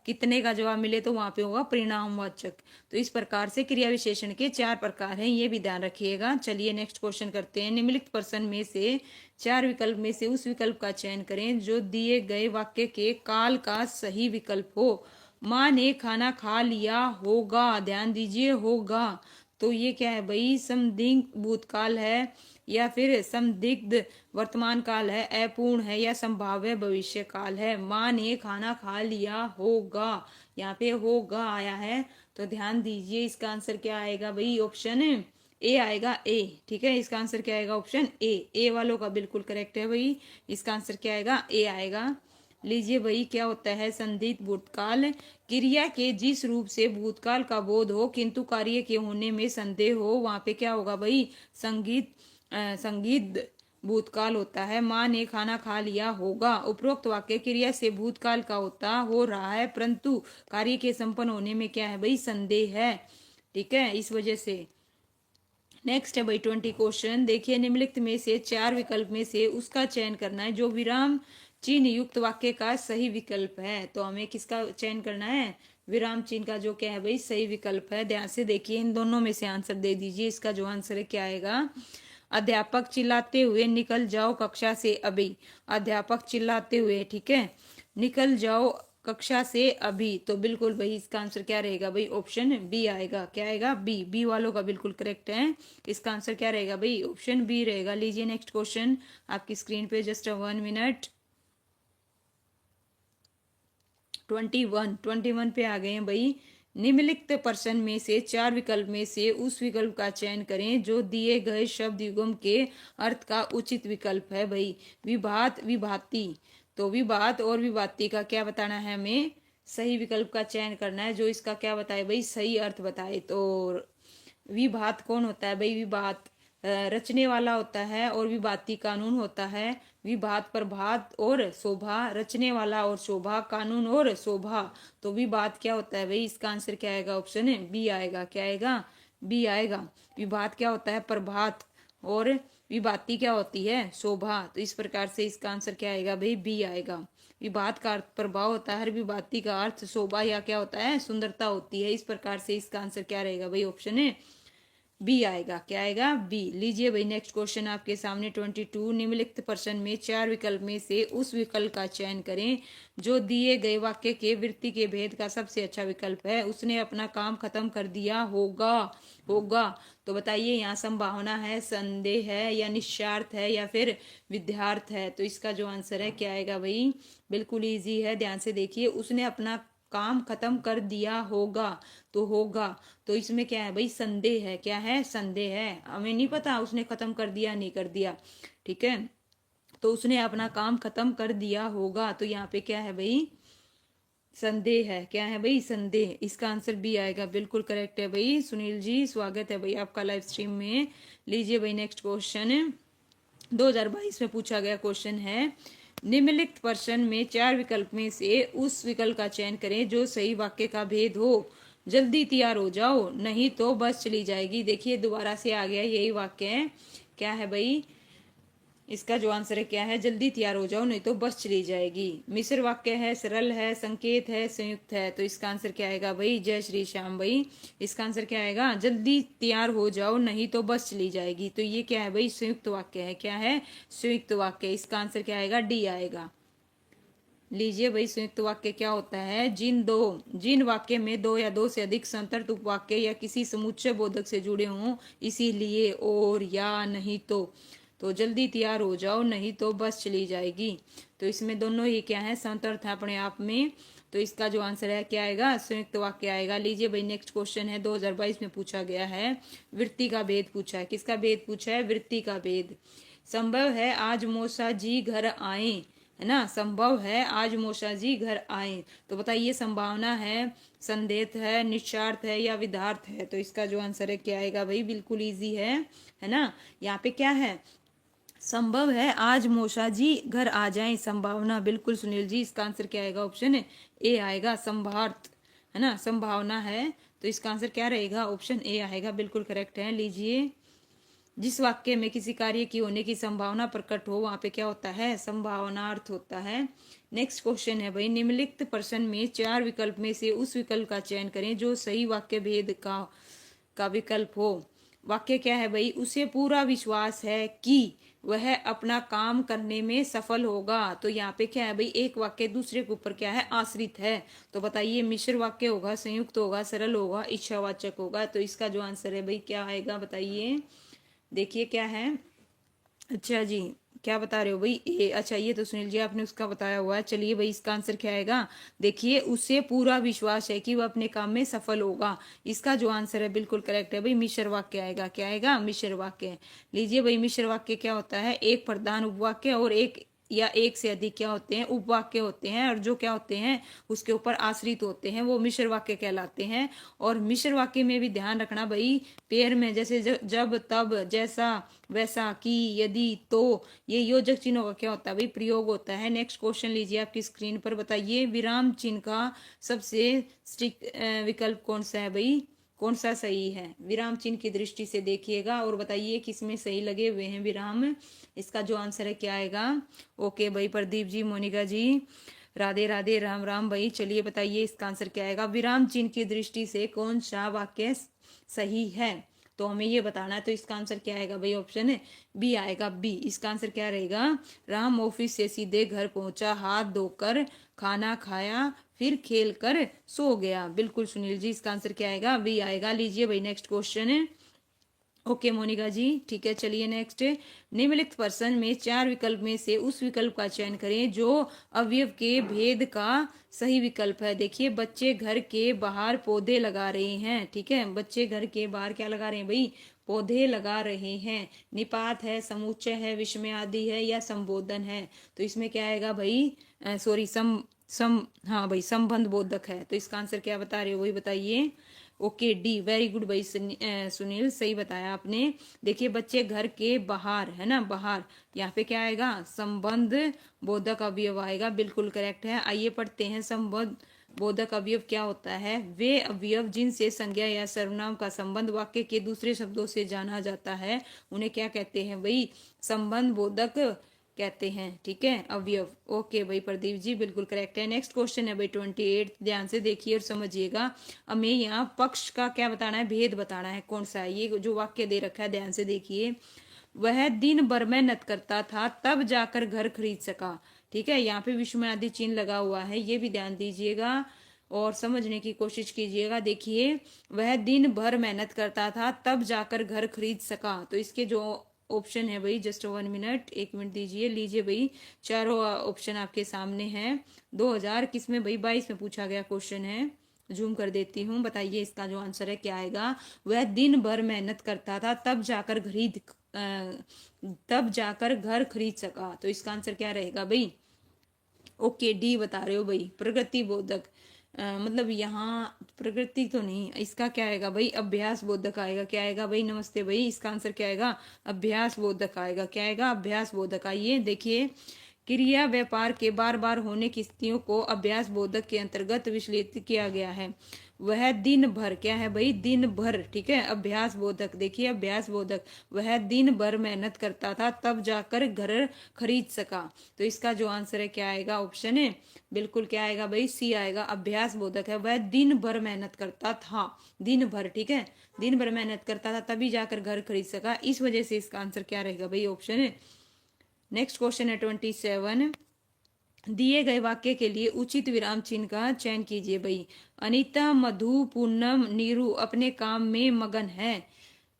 A: कितने का जवाब मिले तो वहां पे होगा परिणामवाचक। तो इस प्रकार से क्रिया विशेषण के 4 प्रकार हैं, ये भी ध्यान रखिएगा। चलिए नेक्स्ट क्वेश्चन करते हैं। निम्नलिखित प्रश्न में से 4 विकल्प में से उस विकल्प का चयन करें जो दिए गए वाक्य के काल का सही विकल्प हो। माँ ने खाना खा लिया होगा। ध्यान दीजिए, होगा। तो ये क्या है भाई? संदिग्ध भूतकाल है या फिर संदिग्ध वर्तमान काल है, अपूर्ण है या संभाव्य भविष्य काल है? माँ ने खाना खा लिया होगा, यहाँ पे होगा आया है। तो ध्यान दीजिए, इसका आंसर क्या आएगा भाई? ऑप्शन ए आएगा। ए, ठीक है। इसका आंसर क्या आएगा? Option A. ए वालों का बिल्कुल करेक्ट है भाई। इसका आंसर क्या आएगा? ए आएगा। लीजिए भाई, क्या होता है संदिग्ध भूतकाल? क्रिया के जिस रूप से भूतकाल का बोध हो किंतु कार्य के होने में संदेह हो, वहां पे क्या होगा भाई? संदिग्ध भूतकाल होता है। माँ ने खाना खा लिया होगा। उपरोक्त वाक्य क्रिया से भूतकाल का होता हो रहा है, परंतु कार्य के संपन्न होने में क्या है भाई? संदेह है। ठीक है, इस वजह से। नेक्स्ट है भाई 20 क्वेश्चन। देखिए, निम्नलिखित में से 4 विकल्प में से उसका चयन करना है जो विराम चिन्ह युक्त वाक्य का सही विकल्प है। तो हमें किसका चयन करना है? विराम चिन्ह का जो क्या है भाई? सही विकल्प है। ध्यान से देखिए, इन दोनों में से आंसर दे दीजिए। इसका जो आंसर है क्या आएगा? अध्यापक चिल्लाते हुए निकल जाओ कक्षा से अभी। अध्यापक चिल्लाते हुए, ठीक है, निकल जाओ कक्षा से अभी। तो बिल्कुल भाई इसका आंसर क्या रहेगा भाई? ऑप्शन बी आएगा। क्या आएगा? बी। बी वालों का बिल्कुल करेक्ट है। इसका आंसर क्या रहेगा भाई? ऑप्शन बी रहेगा। लीजिए नेक्स्ट क्वेश्चन आपकी स्क्रीन पे, जस्ट 1 मिनट। 21 पे आ गए हैं भाई। निम्नलिखित प्रश्न में से 4 विकल्प में से उस विकल्प का चयन करें जो दिए गए शब्द युग्म के अर्थ का उचित विकल्प है भाई। विभात, विभाती। तो विभात और विभाती का क्या बताना है हमें? सही विकल्प का चयन करना है जो इसका क्या बताए भाई? सही अर्थ बताए। तो विभात कौन होता है भाई? विभात रचने वाला होता है, और विभाती कानून होता है। विभात प्रभात और शोभा, रचने वाला और शोभा कानून और शोभा। तो विभात क्या होता है भाई? इसका आंसर क्या आएगा? ऑप्शन है बी आएगा। क्या आएगा? बी आएगा। विभात क्या होता है? प्रभात। और विभाती क्या होती है? शोभा। तो इस प्रकार से इसका आंसर क्या आएगा भाई? बी आएगा। विभात का अर्थ प्रभाव होता है, विभाती का अर्थ शोभा या क्या होता है? सुंदरता होती है। इस प्रकार से इसका आंसर क्या रहेगा भाई? ऑप्शन है बी आएगा। क्या आएगा? बी। लीजिए भाई नेक्स्ट क्वेश्चन आपके सामने 22। निम्नलिखित प्रश्न में 4 विकल्प में से उस विकल्प का चयन करें जो दिए गए वाक्य के वृत्ति के भेद का सबसे अच्छा विकल्प है। उसने अपना काम खत्म कर दिया होगा। होगा। तो बताइए, यहाँ संभावना है, संदेह है, या निश्चार्थ है, या फिर विद्यार्थ है? तो इसका जो आंसर है क्या आएगा भाई? बिल्कुल इजी है। ध्यान से देखिए, उसने अपना काम खत्म कर दिया होगा। तो होगा, तो इसमें क्या है भाई? संदेह है। क्या है? संदेह है। हमें नहीं पता उसने खत्म कर दिया नहीं कर दिया। ठीक है, तो उसने अपना काम खत्म कर दिया होगा। तो यहाँ पे क्या है भाई? संदेह है। क्या है भाई? संदेह। इसका आंसर बी आएगा। बिल्कुल करेक्ट है भाई। सुनील जी, स्वागत है भाई आपका लाइव स्ट्रीम में। लीजिए भाई नेक्स्ट क्वेश्चन 2022 में पूछा गया क्वेश्चन है। निम्नलिखित प्रश्न में 4 विकल्प में से उस विकल्प का चयन करें जो सही वाक्य का भेद हो। जल्दी तैयार हो जाओ नहीं तो बस चली जाएगी। देखिए दोबारा से आ गया, यही वाक्य है। क्या है भाई? इसका जो आंसर है क्या है? जल्दी तैयार हो जाओ नहीं तो बस चली जाएगी। मिश्र वाक्य है, सरल है, संकेत है, संयुक्त है। तो इसका आंसर क्या आएगा भाई? जय श्री श्याम भाई। इसका आंसर क्या आएगा? जल्दी तैयार हो जाओ नहीं तो बस चली जाएगी। तो ये क्या है भाई? संयुक्त वाक्य है। क्या है? संयुक्त वाक्य। इसका आंसर क्या आएगा? डी आएगा। लीजिए भाई, संयुक्त वाक्य क्या होता है? जिन वाक्य में 2 या 2 से अधिक संतर्त उपवाक्य या किसी समुच्चय बोधक से जुड़े हों, इसीलिए, और, या, नहीं तो जल्दी तैयार हो जाओ नहीं तो बस चली जाएगी। तो इसमें दोनों ही क्या है? संतर्थ है अपने आप में। तो इसका जो आंसर है क्या आएगा? संयुक्त वाक्य आएगा। लीजिए भाई नेक्स्ट क्वेश्चन है 2022 में पूछा गया है। वृत्ति का भेद पूछा है। किसका भेद पूछा है? वृत्ति का भेद। संभव है आज मौसा जी घर आए, है ना? संभव है आज मौसा जी घर आए। तो बताइए, संभावना है, संदेह है, निश्चार्थ है, या विधार्थ है? तो इसका जो आंसर है क्या आएगा भाई? बिल्कुल इजी है ना? यहाँ पे क्या है? संभव है आज मौसा जी घर आ जाएं। संभावना। बिल्कुल सुनील जी, इसका आंसर क्या आएगा? ऑप्शन ए आएगा। संभार्थ, है ना? संभावना है। तो इसका आंसर क्या रहेगा? ऑप्शन ए आएगा। बिल्कुल करेक्ट है। लीजिए, जिस वाक्य में किसी कार्य की होने की संभावना प्रकट हो वहां पे क्या होता है? संभावनार्थ होता है। नेक्स्ट क्वेश्चन है भाई, निम्नलिखित प्रश्न में 4 विकल्प में से उस विकल्प का चयन करें जो सही वाक्य भेद का विकल्प हो। वाक्य क्या है भाई? उसे पूरा विश्वास है कि वह अपना काम करने में सफल होगा। तो यहाँ पे क्या है भाई? एक वाक्य दूसरे के ऊपर क्या है? आश्रित है। तो बताइए, मिश्र वाक्य होगा, संयुक्त होगा, सरल होगा, इच्छावाचक होगा? तो इसका जो आंसर है भाई क्या आएगा? बताइए। देखिए क्या है। अच्छा जी, क्या बता रहे हो भाई? ए। अच्छा, ये तो सुनील जी आपने उसका बताया हुआ है। चलिए भाई, इसका आंसर क्या आएगा? देखिए, उसे पूरा विश्वास है कि वह अपने काम में सफल होगा। इसका जो आंसर है बिल्कुल करेक्ट है भाई। मिश्र वाक्य आएगा। क्या आएगा? मिश्र वाक्य। लीजिए भाई, मिश्र वाक्य क्या होता है? एक प्रधान उपवाक्य और एक या एक से अधिक क्या होते हैं, उपवाक्य होते हैं, और जो क्या होते हैं उसके ऊपर आश्रित होते हैं वो मिश्र वाक्य कहलाते हैं। और मिश्र वाक्य में भी ध्यान रखना भाई, पेयर में जैसे जब, तब, जैसा, वैसा, की, यदि, तो, ये योजक चिन्हों का क्या होता है भाई, प्रयोग होता है। नेक्स्ट क्वेश्चन लीजिए आपकी स्क्रीन पर, बताइए विराम चिन्ह का सबसे स्ट्रिक्ट विकल्प कौन सा है भाई, कौन सा सही है, विराम चिन्ह की दृष्टि से देखिएगा और बताइए किसमें सही लगे हुए हैं विराम। इसका जो आंसर है क्या आएगा। ओके भाई प्रदीप जी, मोनिका जी, राधे राधे, राम राम भाई। चलिए बताइए इसका आंसर क्या आएगा, विराम चिन्ह की दृष्टि से कौन सा वाक्य सही है, तो हमें ये बताना है। तो इसका आंसर क्या आएगा भाई, ऑप्शन बी आएगा, बी। इसका आंसर क्या रहेगा, राम ऑफिस से सीधे घर पहुंचा, हाथ धोकर खाना खाया, फिर खेल कर सो गया। बिल्कुल सुनील जी, इसका आंसर क्या आएगा, बी आएगा। लीजिए भाई नेक्स्ट क्वेश्चन है। ओके मोनिका जी, ठीक है। चलिए नेक्स्ट, निम्नलिखित प्रश्न में चार विकल्प में से उस विकल्प का चयन करें जो अवयव के भेद का सही विकल्प है। देखिए बच्चे घर के बाहर पौधे लगा रहे हैं, ठीक है, बच्चे घर के बाहर क्या लगा रहे हैं भाई, पौधे लगा रहे हैं। निपात है, समुच्चय है, विस्मय आदि है, या संबोधन है। तो इसमें क्या आएगा भाई, सॉरी हाँ भाई संबंध बोधक है। तो इसका आंसर क्या बता रहे हो वही बताइए। ओके डी, वेरी गुड भाई सुनील, सही बताया आपने। देखिए बच्चे घर के बाहर है ना, बाहर, यहाँ पे क्या आएगा, संबंध बोधक अवयव आएगा, बिल्कुल करेक्ट है। आइए पढ़ते हैं, संबंध बोधक अवयव क्या होता है, वे अवयव जिनसे संज्ञा या सर्वनाम का संबंध वाक्य के दूसरे शब्दों से जाना जाता है उन्हें क्या कहते हैं भाई, संबंध बोधक कहते हैं, ठीक है, अवयव। ओके भाई प्रदीप जी, बिल्कुल करेक्ट है। नेक्स्ट क्वेश्चन है भाई 28, ध्यान से देखिए और समझिएगा। हमें यहाँ पक्ष का क्या बताना है, भेद बताना है, कौन सा है ये जो वाक्य दे रखा है, ध्यान से देखिए। वह दिन भर मेहनत करता था तब जाकर घर खरीद सका, ठीक है, यहाँ पे विस्मयादि चिन्ह लगा हुआ है, ये भी ध्यान दीजिएगा और समझने की कोशिश कीजिएगा। देखिए वह दिन भर मेहनत करता था तब जाकर घर खरीद सका, तो इसके जो ऑप्शन है भाई, जस्ट 1 मिनट, 1 मिनट दीजिए। लीजिए भाई चारों ऑप्शन आपके सामने हैं। 2000 किसमें भाई, 22 में पूछा गया क्वेश्चन है, जूम कर देती हूँ। बताइए इसका जो आंसर है क्या आएगा, वह दिन भर मेहनत करता था तब जाकर घर खरीद सका। तो इसका आंसर क्या रहेगा भाई, ओके डी बता रहे हो भाई, प्रगति बोधक। मतलब यहाँ प्रकृति तो नहीं, इसका क्या आएगा भाई, अभ्यास बोधक आएगा। क्या आएगा भाई, नमस्ते भाई, इसका आंसर क्या आएगा, अभ्यास बोधक आएगा। क्या आएगा, अभ्यास बोधक। आइए देखिए, क्रिया व्यापार के बार बार होने की स्थितियों को अभ्यास बोधक के अंतर्गत विश्लेषित किया गया है। वह दिन भर, क्या है भाई, दिन भर, ठीक है, अभ्यास बोधक। देखिए अभ्यास बोधक, वह दिन भर मेहनत करता था तब जाकर घर खरीद सका। तो इसका जो आंसर है क्या आएगा, ऑप्शन है बिल्कुल क्या आएगा भाई, सी आएगा, अभ्यास बोधक है। वह दिन भर मेहनत करता था, दिन भर, ठीक है, दिन भर मेहनत करता था तभी जाकर घर खरीद सका, इस वजह से इसका आंसर क्या रहेगा भाई, ऑप्शन है। नेक्स्ट क्वेश्चन है 27, दिए गए वाक्य के लिए उचित विराम चिन्ह का चयन कीजिए भाई। अनीता, मधु, पूनम, नीरू अपने काम में मगन है।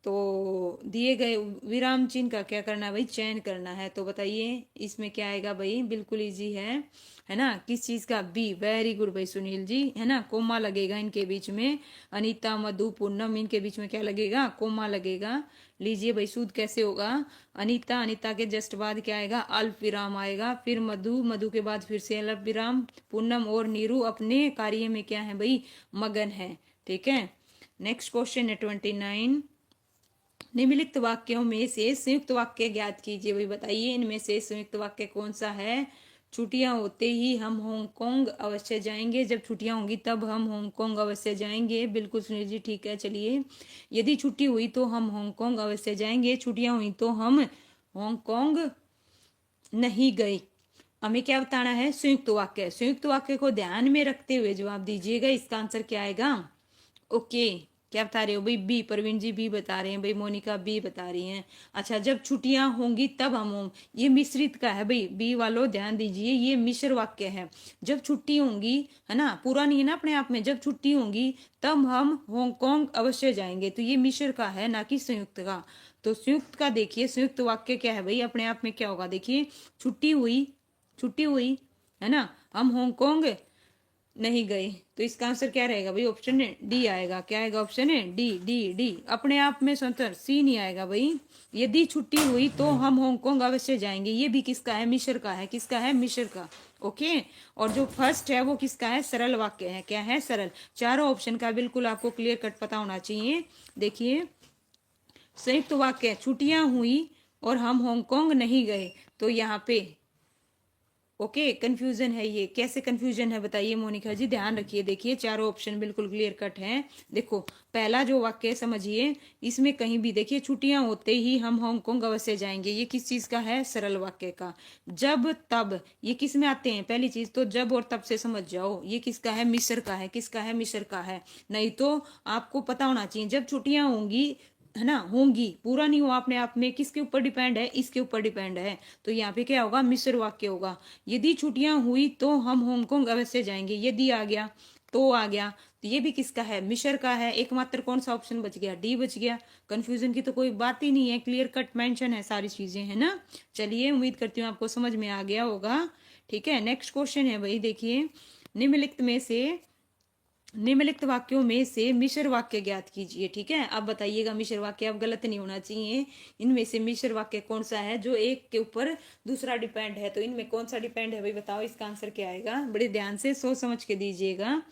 A: तो दिए गए विराम चिन्ह का क्या करना है भाई, चयन करना है। तो बताइए इसमें क्या आएगा भाई, बिल्कुल इजी है ना, किस चीज का, बी, वेरी गुड भाई सुनील जी, है ना, कोमा लगेगा इनके बीच में, अनीता, मधु, पूनम, इनके बीच में क्या लगेगा, कोमा लगेगा। लीजिए भाई सूद कैसे होगा, अनीता, अनीता के जस्ट बाद क्या आएगा, अल्प विराम आएगा, फिर मधु, मधु के बाद फिर से अल्प विराम, पूनम और नीरू अपने कार्य में क्या है भाई, मगन है, ठीक है। नेक्स्ट क्वेश्चन है 29, निम्नलिखित वाक्यों में से संयुक्त वाक्य ज्ञात कीजिए भाई। बताइए इनमें से संयुक्त वाक्य कौन सा है, छुट्टियां होते ही हम हांगकांग अवश्य जाएंगे, जब छुट्टियां होंगी तब हम हांगकांग अवश्य जाएंगे, बिल्कुल सुनील जी ठीक है। चलिए, यदि छुट्टी हुई तो हम हांगकांग अवश्य जाएंगे, छुट्टियां हुई तो हम हांगकांग नहीं गए। हमें क्या बताना है, संयुक्त वाक्य। संयुक्त वाक्य को ध्यान में रखते हुए जवाब दीजिएगा, इसका आंसर क्या आएगा। ओके, क्या बता रहे हो भाई, बी, प्रवीण जी बी बता रहे हैं भाई, मोनिका बी बता रही हैं। अच्छा, जब छुट्टियां होंगी तब हम होंगे, ये मिश्रित का है भाई, बी वालों ध्यान दीजिए, ये मिश्र वाक्य है। जब छुट्टी होंगी, है ना, पूरा नहीं है ना अपने आप में, जब छुट्टी होंगी तब हम हांगकांग अवश्य जाएंगे, तो ये मिश्र का है ना कि संयुक्त का। तो संयुक्त का देखिए, संयुक्त वाक्य क्या है भाई, अपने आप में क्या होगा, देखिए छुट्टी हुई, छुट्टी हुई, है ना, हम हांगकांग नहीं गए, तो इसका आंसर क्या रहेगा भाई? ऑप्शन है डी आएगा। क्या आएगा? ऑप्शन है डी डी डी। अपने आप में स्वतंत्र, सी नहीं आएगा भाई। यदि छुट्टी हुई तो हम हांगकांग अवश्य जाएंगे, ये भी किसका है? मिस्र का है। किसका है? मिस्र का। ओके। और जो फर्स्ट है वो किसका है? सरल वाक्य है। क्या है? सरल। चारों ऑप्शन का बिल्कुल आपको क्लियर कट पता होना चाहिए। देखिए, संयुक्त वाक्य, छुट्टियां हुई और हम हांगकांग नहीं गए, तो यहाँ पे ओके कंफ्यूजन है। ये कैसे कंफ्यूजन है बताइए मोनिका जी? ध्यान रखिए। देखिए, चारों ऑप्शन बिल्कुल क्लियर कट हैं। देखो, पहला जो वाक्य है समझिए, इसमें कहीं भी देखिए छुट्टियां होते ही हम हांगकांग अवश्य जाएंगे, ये किस चीज का है? सरल वाक्य का। जब तब, ये किस में आते हैं? पहली चीज तो जब और तब से समझ जाओ, ये किसका है? मिस्र का है। किसका है? मिस्र का है। नहीं तो आपको पता होना चाहिए, जब छुट्टियां होंगी, है ना, होंगी, पूरा नहीं हुआ अपने आप में, किसके ऊपर डिपेंड है? इसके ऊपर डिपेंड है। तो यहाँ पे क्या होगा? मिस्र वाक्य होगा। यदि छुट्टियां हुई तो हम हांगकांग अवश्य जाएंगे, यदि आ गया तो आ गया, तो ये भी किसका है? मिस्र का है। एकमात्र कौन सा ऑप्शन बच गया? डी बच गया। कंफ्यूजन की तो कोई बात ही नहीं है, क्लियर कट मेंशन है सारी चीजें, है ना। चलिए, उम्मीद करती हूँ आपको समझ में आ गया होगा। ठीक है, नेक्स्ट क्वेश्चन है भाई। देखिए, निम्नलिखित में से निम्नलिखित वाक्यों में से मिश्र वाक्य ज्ञात कीजिए। ठीक है, अब बताइएगा मिश्र वाक्य, अब गलत नहीं होना चाहिए। इनमें से मिश्र वाक्य कौन सा है जो एक के ऊपर दूसरा डिपेंड है? तो इनमें कौन सा डिपेंड है भाई? बताओ, इसका आंसर क्या आएगा? बड़े ध्यान से सोच समझ के दीजिएगा,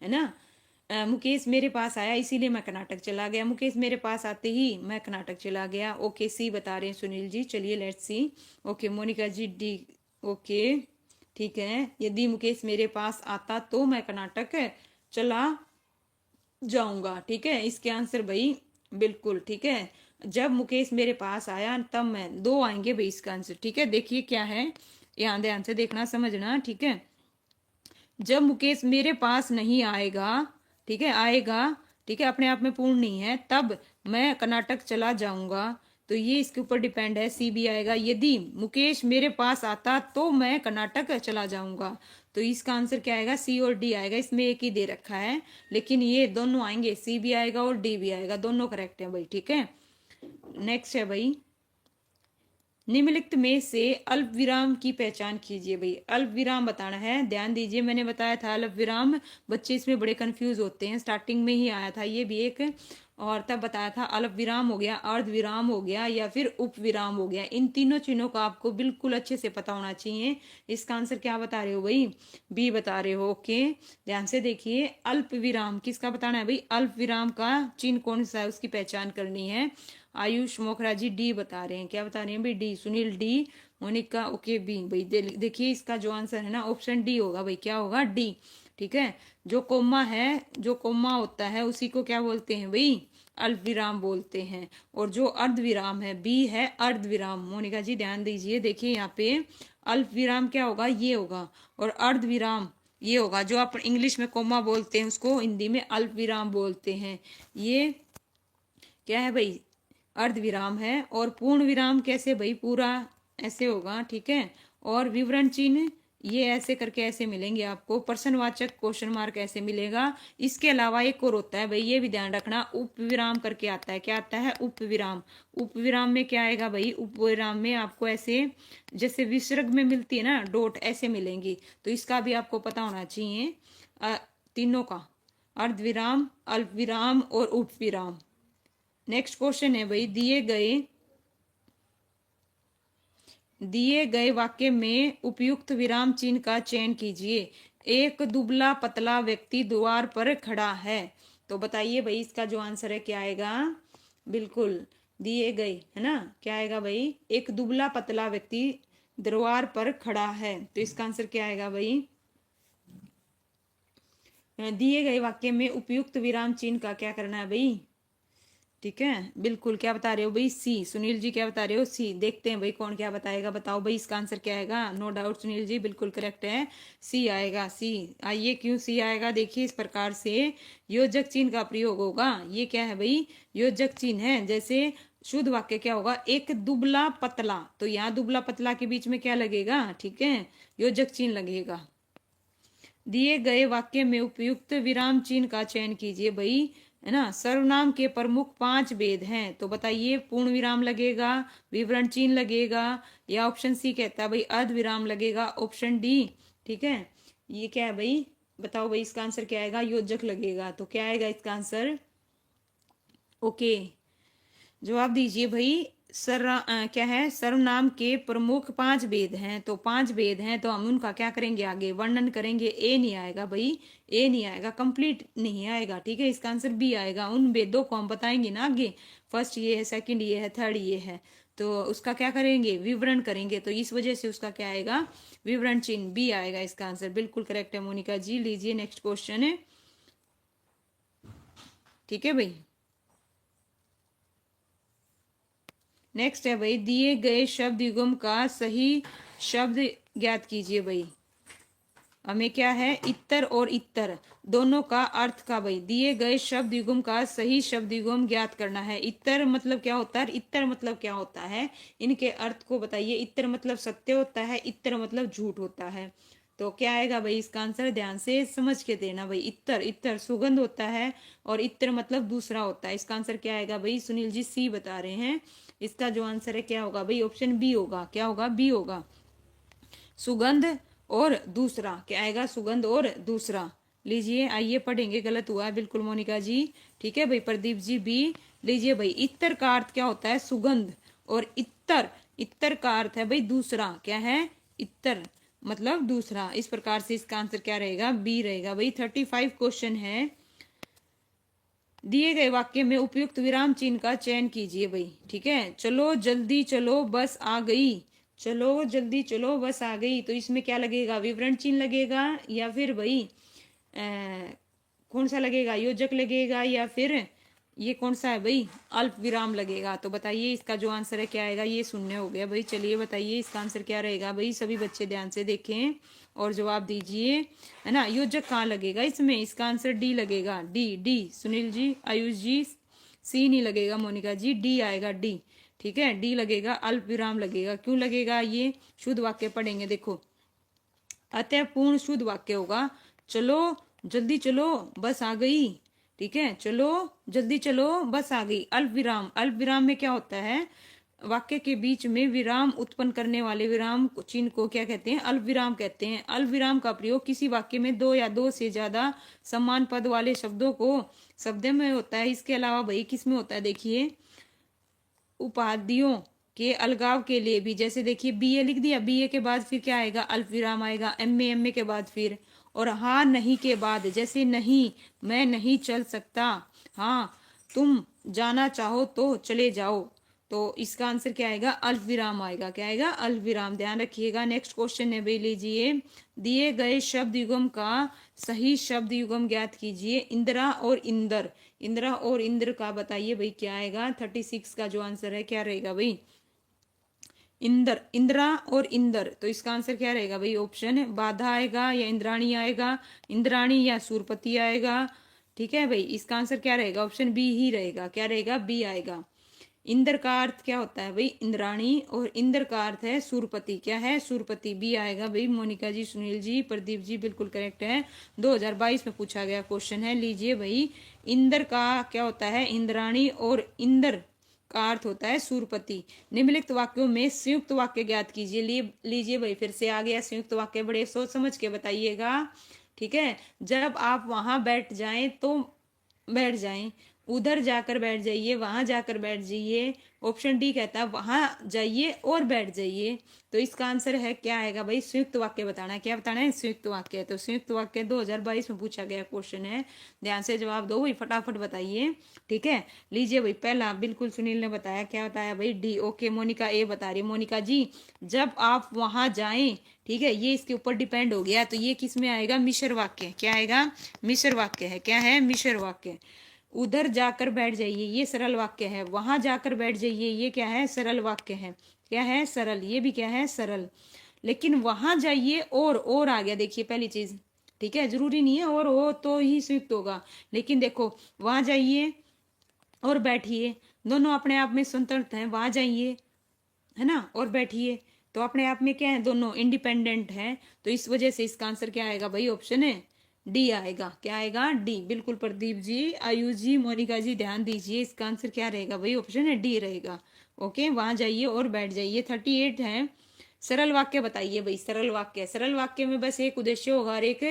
A: है ना। मुकेश मेरे पास आया इसीलिए मैं कर्नाटक चला गया। मुकेश मेरे पास आते ही मैं कर्नाटक चला गया। ओके, सी बता रहे हैं सुनील जी। चलिए, let's see. Okay, Monika ji D. Okay, ठीक है। यदि मुकेश मेरे पास आता तो मैं कर्नाटक चला जाऊंगा। ठीक है, इसके आंसर भाई बिल्कुल ठीक है। जब मुकेश मेरे पास आया तब मैं, दो आएंगे भाई इसका आंसर। ठीक है, देखिए क्या है, यहाँ ध्यान से देखना समझना। ठीक है, जब मुकेश मेरे पास नहीं आएगा, ठीक है, आएगा, ठीक है, अपने आप में पूर्ण नहीं है, तब मैं कर्नाटक चला जाऊंगा, तो ये इसके ऊपर डिपेंड है। सी भी आएगा। यदि मुकेश मेरे पास आता तो मैं कर्नाटक चला जाऊंगा, तो इसका आंसर क्या आएगा? सी और डी आएगा। इसमें एक ही दे रखा है, लेकिन ये दोनों आएंगे, सी भी आएगा और डी भी आएगा, दोनों करेक्ट है भाई। ठीक है, नेक्स्ट है भाई, निम्नलिखित में से अल्प विराम की पहचान कीजिए। भाई अल्प विराम बताना है, ध्यान दीजिए। मैंने बताया था अल्प विराम, बच्चे इसमें बड़े कंफ्यूज होते हैं, स्टार्टिंग में ही आया था ये भी एक, और तब बताया था अल्प विराम हो गया, अर्ध विराम हो गया, या फिर उप विराम हो गया। इन तीनों चिन्हों का आपको बिल्कुल अच्छे से पता होना चाहिए। इसका आंसर क्या बता रहे हो भाई? बी बता रहे हो। ओके, ध्यान से देखिए, अल्प विराम किसका बताना है भाई? अल्प विराम का चिन्ह कौन सा है, उसकी पहचान करनी है। आयुष मोखरा जी डी बता रहे हैं। क्या बता रहे हैं भाई? D. Sunil D. Monika okay B. भाई देखिए, इसका जो आंसर है ना, ऑप्शन डी होगा भाई। क्या होगा? डी। ठीक है, जो कोमा है, जो कोमा होता है उसी को क्या बोलते हैं भाई? अल्प विराम बोलते हैं। और जो अर्ध विराम है, बी है अर्ध विराम। मोनिका जी ध्यान दीजिए, देखिए यहाँ पे अल्प विराम क्या होगा? ये होगा। और अर्ध विराम ये होगा। जो आप इंग्लिश में कोमा बोलते हैं उसको हिंदी में अल्प विराम बोलते हैं। ये क्या है भाई? अर्ध विराम है। और पूर्ण विराम कैसे भाई? पूरा ऐसे होगा। ठीक है, और विवरण चिन्ह ये ऐसे करके ऐसे मिलेंगे आपको। प्रश्नवाचक क्वेश्चन मार्क ऐसे मिलेगा। इसके अलावा एक और होता है भाई, ये भी ध्यान रखना, उप विराम करके आता है। क्या आता है? उप विराम। उप विराम में क्या आएगा भाई? उप विराम में आपको ऐसे, जैसे विसर्ग में मिलती है ना डॉट, ऐसे मिलेंगी। तो इसका भी आपको पता होना चाहिए, तीनों का, अर्ध विराम, अल्प विराम और उप विराम। नेक्स्ट क्वेश्चन है भाई, दिए गए वाक्य में उपयुक्त विराम चिन्ह का चयन कीजिए। एक दुबला पतला व्यक्ति द्वार पर खड़ा है, तो बताइए भाई इसका जो आंसर है क्या आएगा? बिल्कुल दिए गए, है ना। क्या आएगा भाई? एक दुबला पतला व्यक्ति द्वार पर खड़ा है, तो इसका आंसर क्या आएगा भाई? दिए गए वाक्य में उपयुक्त विराम चिन्ह का क्या करना है भाई? ठीक है, बिल्कुल। क्या बता रहे हो भाई? सी। सुनील जी क्या बता रहे हो? सी। देखते हैं भाई कौन क्या बताएगा। बताओ भाई इसका आंसर क्या आएगा? नो डाउट सुनील जी बिल्कुल करेक्ट है, सी आएगा। सी। आइए, क्यों सी आएगा? देखिए, इस प्रकार से योजक चिन्ह का प्रयोग होगा। ये क्या है भाई? योजक चिन्ह है। जैसे शुद्ध वाक्य क्या होगा? एक दुबला पतला, तो यहाँ दुबला पतला के बीच में क्या लगेगा? ठीक है, योजक चिन्ह लगेगा। दिए गए वाक्य में उपयुक्त विराम चिन्ह का चयन कीजिए भाई, है ना। सर्वनाम के प्रमुख 5 भेद हैं, तो बताइए पूर्ण विराम लगेगा, विवरण चिन्ह लगेगा, या ऑप्शन सी कहता है भाई अर्ध विराम लगेगा, ऑप्शन डी। ठीक है, ये क्या है भाई? बताओ भाई इसका आंसर क्या आएगा, योजक लगेगा। तो क्या आएगा इसका आंसर, ओके। जवाब दीजिए भाई। क्या है, सर्वनाम के प्रमुख 5 भेद हैं। तो 5 भेद हैं, तो हम उनका क्या करेंगे, आगे वर्णन करेंगे। ए नहीं आएगा भाई, ए नहीं आएगा, कंप्लीट नहीं आएगा, ठीक है। इसका आंसर बी आएगा। उन भेदों को हम बताएंगे ना आगे, फर्स्ट ये है, सेकंड ये है, थर्ड ये है, तो उसका क्या करेंगे, विवरण करेंगे। तो इस वजह से उसका क्या आएगा, विवरण चिन्ह बी आएगा इसका आंसर। बिल्कुल करेक्ट है मोनिका जी। लीजिए नेक्स्ट क्वेश्चन है, ठीक है भाई। नेक्स्ट है भाई, दिए गए शब्द युग्म का सही शब्द ज्ञात कीजिए भाई। हमें क्या है, इत्तर और इत्तर दोनों का अर्थ का भाई दिए गए शब्द युग्म का सही शब्द युग्म ज्ञात करना है। इत्तर मतलब क्या होता है, इत्तर मतलब क्या होता है, इनके अर्थ को बताइए। इत्तर मतलब सत्य होता है, इत्तर मतलब झूठ होता है। तो क्या आएगा भाई इसका आंसर, ध्यान से समझ के देना भाई। इत्तर, इत्तर सुगंध होता है, और इत्तर मतलब दूसरा होता है। इसका आंसर क्या आएगा भाई, सुनील जी सी बता रहे हैं। इसका जो आंसर है क्या होगा भाई, ऑप्शन बी होगा। क्या होगा, बी होगा, सुगंध और दूसरा। क्या आएगा, सुगंध और दूसरा। लीजिए आइए पढ़ेंगे, गलत हुआ है बिल्कुल मोनिका जी, ठीक है भाई। प्रदीप जी भी। लीजिए भाई, इत्तर का अर्थ क्या होता है, सुगंध, और इत्तर, इत्तर का अर्थ है भाई दूसरा। क्या है, इत्तर मतलब दूसरा। इस प्रकार से इसका आंसर क्या रहेगा, बी रहेगा भाई। 35 क्वेश्चन है। दिए गए वाक्य में उपयुक्त विराम चिन्ह का चयन कीजिए भाई, ठीक है। चलो जल्दी चलो बस आ गई, चलो जल्दी चलो बस आ गई। तो इसमें क्या लगेगा, विवरण चिन्ह लगेगा, या फिर भाई कौन सा लगेगा, योजक लगेगा, या फिर ये कौन सा है भाई, अल्प विराम लगेगा। तो बताइए इसका जो आंसर है क्या आएगा। ये शून्य हो गया भाई। चलिए बताइए इसका आंसर क्या रहेगा भाई। सभी बच्चे ध्यान से देखें और जवाब दीजिए, है ना। योजक कहाँ लगेगा इसमें, इसका आंसर डी लगेगा। डी, डी सुनील जी, आयुष जी। सी नहीं लगेगा मोनिका जी, डी आएगा, डी, ठीक है। डी लगेगा, अल्प विराम लगेगा। क्यों लगेगा, ये शुद्ध वाक्य पढ़ेंगे देखो। अतः पूर्ण शुद्ध वाक्य होगा, चलो जल्दी चलो बस आ गई, ठीक है। चलो जल्दी चलो बस आ गई। अल्प विराम, अल्प विराम में क्या होता है, वाक्य के बीच में विराम उत्पन्न करने वाले विराम चिन्ह को क्या कहते हैं, अल्प विराम कहते हैं। अल्प विराम का प्रयोग किसी वाक्य में दो या दो से ज्यादा समान पद वाले शब्दों को शब्द में होता है। इसके अलावा भाई किस में होता है, देखिए उपाधियों के अलगाव के लिए भी। जैसे देखिए बी ए लिख दिया, बी ए के बाद फिर क्या आएगा, अल्प विराम आएगा। एम ए के बाद फिर, और हाँ नहीं के बाद, जैसे नहीं, मैं नहीं चल सकता, हाँ तुम जाना चाहो तो चले जाओ। तो इसका आंसर क्या आएगा, अल्प विराम आएगा। क्या आएगा, अल्प विराम। ध्यान रखिएगा। नेक्स्ट क्वेश्चन है भाई, लीजिए। दिए गए शब्द युग्म का सही शब्द युग्म ज्ञात कीजिए। इंदिरा और इंदर, इंदिरा और इंद्र का बताइए भाई क्या आएगा। 36 का जो आंसर है क्या रहेगा भाई, इंदर, इंदिरा और इंदर। तो इसका आंसर क्या रहेगा भाई, ऑप्शन बाधा आएगा, या इंद्राणी आएगा, इंद्राणी या सूरपति आएगा, ठीक है भाई। इसका आंसर क्या रहेगा, ऑप्शन बी ही रहेगा। क्या रहेगा, बी आएगा। इंद्र का अर्थ क्या होता है भाई, इंद्राणी, और इंद्र का अर्थ है सूरपति। क्या है, सूरपति। बी आएगा भाई। मोनिका जी, सुनील जी, प्रदीप जी बिल्कुल करेक्ट है। 2022 में पूछा गया क्वेश्चन है। लीजिए भाई, इंद्र का क्या होता है, इंद्राणी, और इंद्र का अर्थ होता है सूरपति। निम्नलिखित वाक्यों में संयुक्त वाक्य ज्ञात कीजिए। लीजिए भाई, फिर से आ गया संयुक्त वाक्य। बड़े सोच समझ के बताइएगा, ठीक है। जब आप वहां बैठ जाएं तो बैठ जाएं, उधर जाकर बैठ जाइए, वहां जाकर बैठ जाइए। ऑप्शन डी कहता है वहां जाइए और बैठ जाइए। तो इसका आंसर है क्या आएगा भाई, संयुक्त वाक्य बताना है। क्या बताना है, संयुक्त वाक्य। तो संयुक्त वाक्य 2022 में पूछा गया क्वेश्चन है। ध्यान से जवाब दो भाई, फटाफट बताइए, ठीक है। लीजिए भाई, पहला बिल्कुल सुनील ने बताया। क्या बताया भाई, डी। ओके, मोनिका ए बता रही है। मोनिका जी, जब आप वहां जाएं, ठीक है, ये इसके ऊपर डिपेंड हो गया। तो ये किस में आएगा, मिश्र वाक्य। क्या आएगा, मिश्र वाक्य है। क्या है, मिश्र वाक्य। उधर जाकर बैठ जाइए, ये सरल वाक्य है। वहां जाकर बैठ जाइए, ये क्या है, सरल वाक्य है। क्या है, सरल। ये भी क्या है, सरल। लेकिन वहां जाइए और आ गया, देखिए पहली चीज, ठीक है। जरूरी नहीं है और हो तो ही संयुक्त होगा, लेकिन देखो वहां जाइए और बैठिए, दोनों अपने आप में स्वतंत्र हैं। वहां जाइए, है ना, और बैठिए, तो अपने आप में क्या है, दोनों इंडिपेंडेंट है। तो इस वजह से इसका आंसर क्या आएगा भाई, ऑप्शन है डी आएगा। क्या आएगा, डी। बिल्कुल प्रदीप जी, आयुष जी, मोनिका जी ध्यान दीजिए। इसका आंसर क्या रहेगा भाई, ऑप्शन है डी रहेगा। ओके, वहां जाइए और बैठ जाइए। 38 है। सरल वाक्य बताइए भाई, सरल वाक्य। सरल वाक्य में बस एक उद्देश्य होगा और एक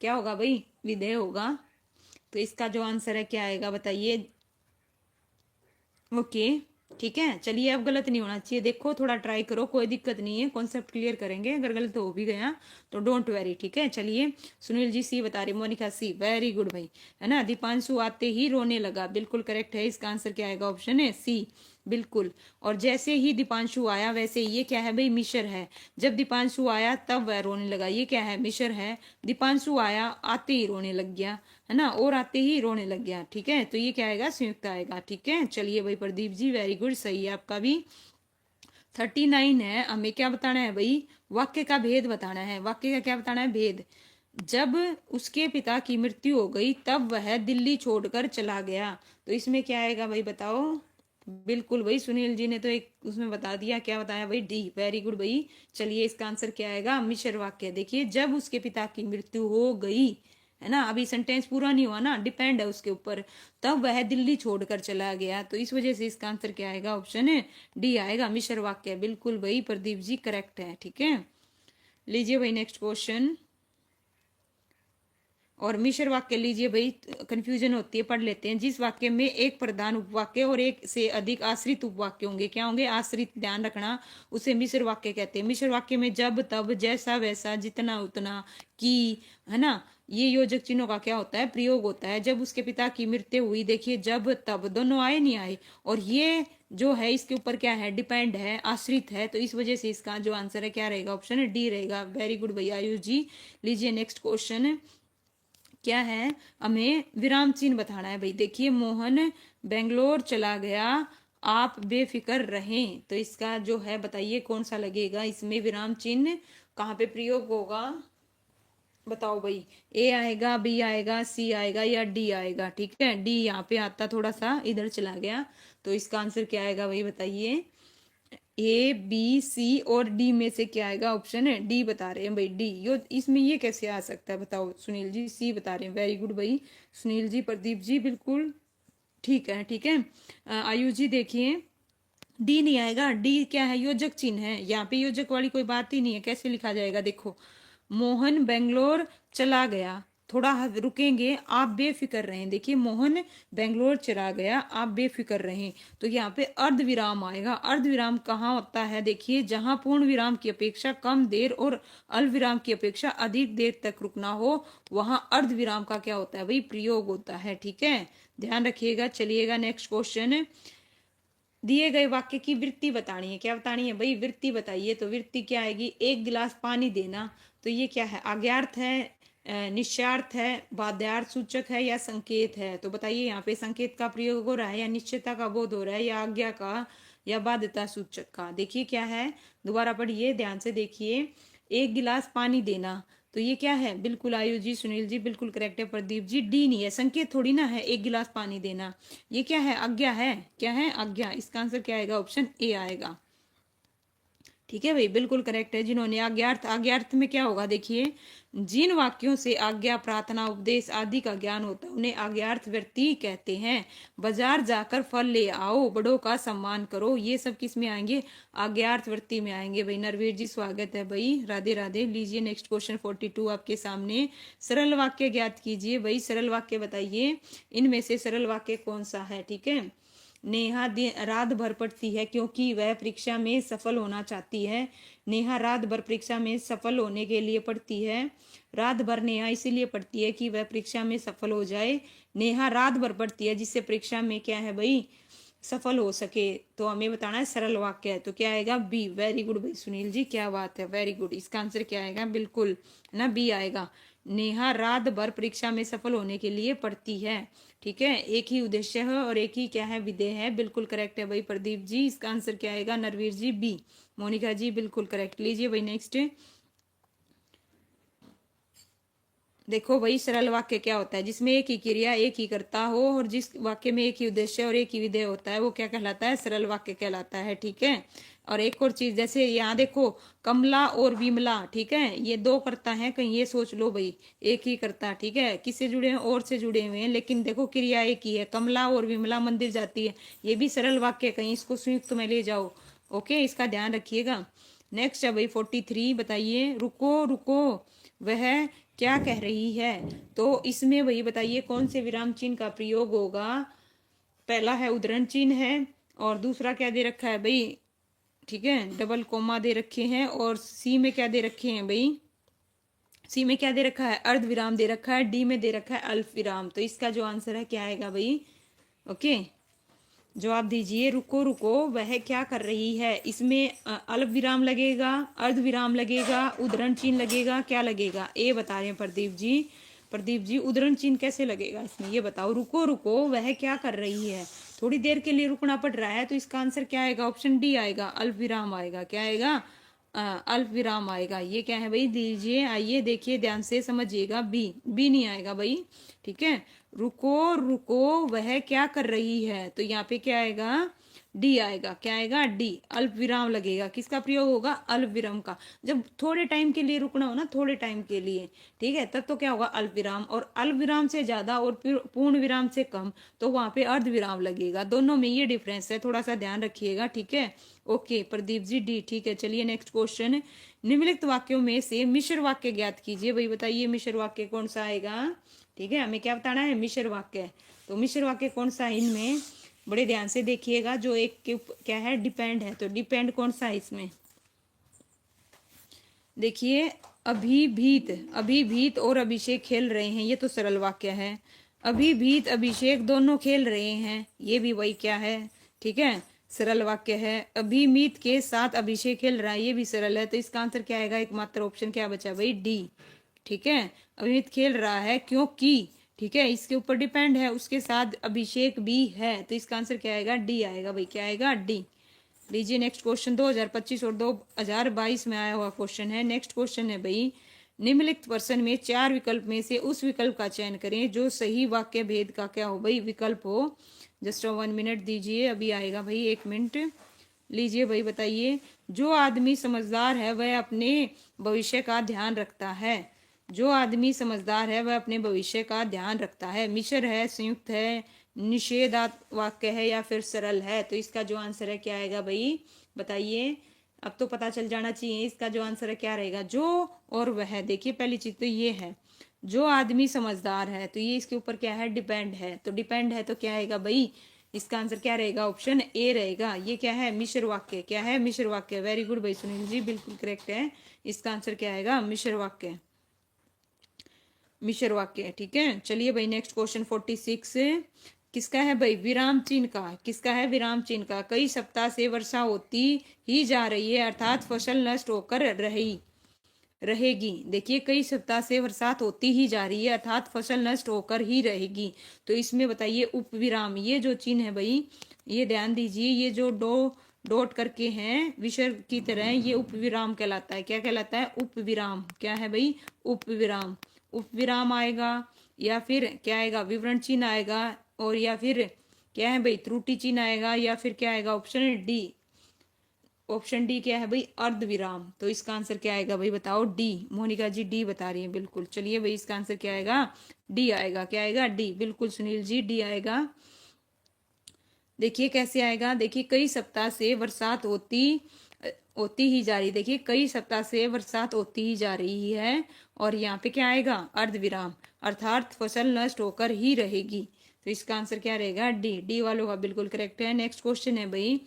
A: क्या होगा भाई, विधेय होगा। तो इसका जो आंसर है क्या आएगा बताइए। ओके, ठीक है, चलिए अब गलत नहीं होना चाहिए, देखो थोड़ा ट्राई करो, कोई दिक्कत नहीं है, कॉन्सेप्ट क्लियर करेंगे, अगर गलत हो भी गया तो डोंट वेरी, ठीक है। चलिए सुनील जी सी बता रहे, मोनिका सी, वेरी गुड भाई, है ना। दीपांशु आते ही रोने लगा, बिल्कुल करेक्ट है, इसका आंसर क्या आएगा, ऑप्शन है सी, बिल्कुल। और जैसे ही दीपांशु आया वैसे ये क्या है भाई, मिशर है। जब दीपांशु आया तब वह रोने लगा, ये क्या है, मिशर है। दीपांशु आया आते ही रोने लग गया, है ना, और आते ही रोने लग गया, ठीक है। तो ये क्या आएगा, संयुक्त आएगा, ठीक है। चलिए भाई प्रदीप जी वेरी गुड, सही है आपका भी। 39 है, हमें क्या बताना है भाई, वाक्य का भेद बताना है। वाक्य का क्या बताना है, भेद। जब उसके पिता की मृत्यु हो गई तब वह दिल्ली छोड़कर चला गया, तो इसमें क्या आएगा भाई बताओ। बिल्कुल भाई, सुनील जी ने तो एक उसमें बता दिया, क्या बताया भाई, डी, वेरी गुड भाई। चलिए इसका आंसर क्या आएगा, मिश्र वाक्य। देखिए जब उसके पिता की मृत्यु हो गई, है ना, अभी सेंटेंस पूरा नहीं हुआ ना, डिपेंड है उसके ऊपर, तब वह दिल्ली छोड़कर चला गया, तो इस वजह से इसका आंसर क्या आएगा, ऑप्शन है डी आएगा, मिश्र वाक्य। बिल्कुल भाई प्रदीप जी करेक्ट है, ठीक है। लीजिए भाई नेक्स्ट क्वेश्चन। और मिश्र वाक्य लीजिए भाई, कंफ्यूजन होती है, पढ़ लेते हैं। जिस वाक्य में एक प्रधान उपवाक्य और एक से अधिक आश्रित उपवाक्य होंगे, क्या होंगे, आश्रित, ध्यान रखना, उसे मिश्र वाक्य कहते हैं। मिश्र वाक्य में जब तब, जैसा वैसा, जितना उतना, की, है ना, ये योजक चिन्हों का क्या होता है, प्रयोग होता है। जब उसके पिता की मृत्यु हुई, देखिए जब तब दोनों आए नहीं आए, और ये जो है इसके ऊपर क्या है, डिपेंड है, आश्रित है, तो इस वजह से इसका जो आंसर है क्या रहेगा, ऑप्शन है डी रहेगा। वेरी गुड भैया आयुष जी। लीजिए नेक्स्ट क्वेश्चन क्या है, हमें विराम चिन्ह बताना है भाई। देखिए मोहन बेंगलोर चला गया, आप बेफिक्र रहें, तो इसका जो है बताइए कौन सा लगेगा, इसमें विराम चिन्ह कहाँ पे प्रयोग होगा, बताओ भाई। ए आएगा, बी आएगा, सी आएगा या डी आएगा, ठीक है। डी यहाँ पे आता, थोड़ा सा इधर चला गया, तो इसका आंसर क्या आएगा भाई बताइए। ए बी सी और डी में से क्या आएगा, ऑप्शन है डी बता रहे हैं भाई, डी। यो इसमें ये कैसे आ सकता है बताओ, सुनील जी सी बता रहे हैं, वेरी गुड भाई सुनील जी। प्रदीप जी बिल्कुल ठीक है, ठीक है। आयुष जी देखिए, डी नहीं आएगा, डी क्या है, योजक चिन्ह है, यहाँ पे योजक वाली कोई बात ही नहीं है, कैसे लिखा जाएगा, देखो मोहन बेंगलोर चला गया, थोड़ा रुकेंगे, आप बेफिक्र रहें, देखिए मोहन बेंगलोर चला गया, आप बेफिक्र रहें, तो यहाँ पे अर्ध विराम आएगा। अर्ध विराम कहाँ होता है, देखिए जहां पूर्ण विराम की अपेक्षा कम देर और अल्प विराम की अपेक्षा अधिक देर तक रुकना हो, वहां अर्ध विराम का क्या होता है भाई, प्रयोग होता है, ठीक है, ध्यान रखिएगा। चलिएगा नेक्स्ट क्वेश्चन। दिए गए वाक्य की वृत्ति बतानी है, क्या बतानी है भाई, वृत्ति बताइए। तो वृत्ति क्या आएगी, एक गिलास पानी देना, तो ये क्या है, आज्ञार्थ है, निश्चार्थ है, बाध्यार्थ सूचक है या संकेत है, तो बताइए यहाँ पे संकेत का प्रयोग हो रहा है या निश्चयता का बोध हो रहा है या आज्ञा का या बाध्यता सूचक का। देखिए क्या है, दोबारा पढ़िए ध्यान से देखिए, एक गिलास पानी देना, तो ये क्या है, बिल्कुल आयु जी, सुनील जी बिल्कुल करेक्ट है, प्रदीप जी डी नहीं है, संकेत थोड़ी ना है, एक गिलास पानी देना, ये क्या है, आज्ञा है, क्या है, आज्ञा। इसका आंसर क्या आएगा, ऑप्शन ए आएगा, ठीक है भाई बिल्कुल करेक्ट है। जिन्होंने आज्ञार्थ, आज्ञार्थ में क्या होगा, देखिए जिन वाक्यों से आज्ञा, प्रार्थना, उपदेश आदि का ज्ञान होता है उन्हें आज्ञार्थ वृत्ति कहते हैं। बाजार जाकर फल ले आओ, बड़ों का सम्मान करो, ये सब किस में आएंगे, आज्ञार्थ वृत्ति में आएंगे भाई। नरवीर जी स्वागत है भाई, राधे राधे। लीजिए नेक्स्ट क्वेश्चन 42 आपके सामने, सरल वाक्य ज्ञात कीजिए भाई, सरल वाक्य बताइए, इनमें से सरल वाक्य कौन सा है, ठीक है। नेहा रात भर पढ़ती है क्योंकि वह परीक्षा में सफल होना चाहती है। नेहा रात भर परीक्षा में सफल होने के लिए पढ़ती है। रात भर नेहा इसीलिए पढ़ती है कि वह परीक्षा में सफल हो जाए। नेहा रात भर पढ़ती है जिससे परीक्षा में क्या है भाई, सफल हो सके, तो हमें बताना है सरल वाक्य है, तो क्या आएगा, बी। वेरी गुड भाई सुनील जी, क्या बात है, वेरी गुड। इसका आंसर क्या आएगा, बिल्कुल ना बी आएगा। नेहा रात भर परीक्षा में सफल होने के लिए पढ़ती है, ठीक है, एक ही उद्देश्य है और एक ही क्या है, विधेय है, बिल्कुल करेक्ट है भाई प्रदीप जी। इसका आंसर क्या आएगा, नरवीर जी बी। मोनिका जी बिल्कुल करेक्ट। लीजिए भाई नेक्स्ट, देखो भाई सरल वाक्य क्या होता है, जिसमें एक ही क्रिया एक ही करता हो और जिस वाक्य में एक ही उद्देश्य और एक ही विधेय होता है वो क्या कहलाता है, सरल वाक्य कहलाता है, ठीक है। और एक और चीज, जैसे यहाँ देखो कमला और विमला, ठीक है, ये दो करता है, कहीं ये सोच लो भाई एक ही करता, ठीक है, किससे जुड़े हैं, और से जुड़े हुए हैं, लेकिन देखो क्रिया एक ही है, कमला और विमला मंदिर जाती है, ये भी सरल वाक्य, कहीं इसको संयुक्त में ले जाओ, ओके, इसका ध्यान रखिएगा। नेक्स्ट है भाई 43, बताइए, रुको रुको वह क्या कह रही है। तो इसमें वही बताइए कौन से विराम चिन्ह का प्रयोग होगा। पहला है उद्धरण चिन्ह है, और दूसरा क्या दे रखा है भाई, ठीक है, डबल कोमा दे रखे हैं, और सी में क्या दे रखे हैं भाई, सी में क्या दे रखा है, अर्ध विराम दे रखा है, डी में दे रखा है अल्प विराम। तो इसका जो आंसर है क्या आएगा भाई, ओके। जवाब दीजिए, रुको रुको वह क्या कर रही है। इसमें अल्प विराम लगेगा, अर्ध विराम लगेगा, उद्धरण चिन्ह लगेगा, क्या लगेगा, ए बता रहे हैं प्रदीप जी। प्रदीप जी उद्धरण चिन्ह कैसे लगेगा इसमें, ये बताओ। रुको रुको वह क्या कर रही है, थोड़ी देर के लिए रुकना पड़ रहा है। तो इसका आंसर क्या आएगा, ऑप्शन डी आएगा, अल्प विराम आएगा। क्या आएगा, अल्प विराम आएगा। ये क्या है भाई, दीजिए, आइए देखिए ध्यान से समझिएगा, बी, बी नहीं आएगा भाई, ठीक है। रुको रुको वह क्या कर रही है, तो यहाँ पे क्या आएगा, डी आएगा। क्या आएगा, डी, अल्प विराम लगेगा। किसका प्रयोग होगा, अल्प विराम का। जब थोड़े टाइम के लिए रुकना हो ना, थोड़े टाइम के लिए, ठीक है, तब तो क्या होगा, अल्प विराम। और अल्प विराम से ज्यादा और पूर्ण विराम से कम तो वहां पे अर्ध विराम लगेगा। दोनों में ये डिफरेंस है, थोड़ा सा ध्यान रखिएगा, ठीक है। ओके प्रदीप जी, डी, ठीक है। चलिए नेक्स्ट क्वेश्चन, निम्नलिखित वाक्यों में से मिश्र वाक्य ज्ञात कीजिए। भाई बताइए मिश्र वाक्य कौन सा आएगा, ठीक है, हमें क्या बताना है, मिश्र वाक्य। तो मिश्र वाक्य कौन सा है, इनमें बड़े ध्यान से देखिएगा, जो एक के क्या है, डिपेंड है। तो डिपेंड कौन सा है इसमें, देखिए, अभिभीत, अभिभीत और अभिषेक खेल रहे हैं, ये तो सरल वाक्य है। अभिभीत अभिषेक दोनों खेल रहे हैं, ये भी वही क्या है, ठीक है, सरल वाक्य है। अभिमीत के साथ अभिषेक खेल रहा है, ये भी सरल है। तो इसका आंसर क्या आएगा, एकमात्र ऑप्शन क्या बचा भाई, डी, ठीक है। अभिमीत खेल रहा है क्योंकि, ठीक है, इसके ऊपर डिपेंड है, उसके साथ अभिषेक भी है। तो इसका आंसर क्या आएगा, डी आएगा भाई। क्या आएगा, डी। लीजिए नेक्स्ट क्वेश्चन, 2025 और 2022 में आया हुआ क्वेश्चन है। नेक्स्ट क्वेश्चन है भाई, निम्नलिखित प्रश्न में 4 विकल्प में से उस विकल्प का चयन करें जो सही वाक्य भेद का क्या हो भाई, विकल्प हो। जस्ट 1 मिनट दीजिए, अभी आएगा भाई, 1 मिनट। लीजिए भाई बताइए, जो आदमी समझदार है वह अपने भविष्य का ध्यान रखता है। जो आदमी समझदार है वह अपने भविष्य का ध्यान रखता है। मिश्र है, संयुक्त है, निषेधात्मक वाक्य है, या फिर सरल है। तो इसका जो आंसर है क्या आएगा भाई, बताइए। अब तो पता चल जाना चाहिए, इसका जो आंसर है क्या रहेगा, जो और वह। देखिए पहली चीज तो ये है, जो आदमी समझदार है, तो ये इसके ऊपर क्या है, डिपेंड है। तो डिपेंड है तो क्या आएगा भाई, इसका आंसर क्या रहेगा, ऑप्शन ए रहेगा। ये क्या है, मिश्र वाक्य। क्या है, मिश्र वाक्य। वेरी गुड भाई सुनील जी, बिल्कुल करेक्ट है। इसका आंसर क्या आएगा, मिश्र वाक्य, मिश्र वाक्य, ठीक है। चलिए भाई नेक्स्ट क्वेश्चन 46 किसका है भाई, विराम चिन्ह का। किसका है, विराम चिन्ह का। कई सप्ताह से वर्षा होती ही जा रही है, अर्थात फसल नष्ट होकर रहेगी। देखिए कई सप्ताह से बरसात होती ही जा रही है, अर्थात फसल नष्ट होकर ही रहेगी। तो इसमें बताइए उप विराम, ये जो चिन्ह है भाई, ये ध्यान दीजिए, ये जो डॉट करके हैं विसर्ग की तरह, ये उप विराम कहलाता है। क्या कहलाता है, उप विराम। क्या है भाई, उप विराम। उप विराम आएगा, या फिर क्या आएगा, विवरण चिन्ह आएगा, और या फिर क्या है भाई, त्रुटि चिन्ह आएगा, या फिर क्या आएगा, ऑप्शन डी। ऑप्शन डी क्या है भाई, अर्ध विराम। तो इसका आंसर क्या आएगा भाई, बताओ, डी। मोनिका जी डी बता रही है, बिल्कुल। चलिए भाई इसका आंसर क्या आएगा, डी आएगा। क्या आएगा, डी, बिल्कुल सुनील जी, डी आएगा। देखिए कैसे आएगा, देखिए कई सप्ताह से बरसात होती ही जा रही, देखिए कई सप्ताह से बरसात होती ही जा रही है, और यहाँ पे क्या आएगा, अर्ध विराम, अर्थात फसल नष्ट होकर ही रहेगी। तो इसका आंसर क्या रहेगा, डी। डी वालों का बिल्कुल करेक्ट है। नेक्स्ट क्वेश्चन है भाई,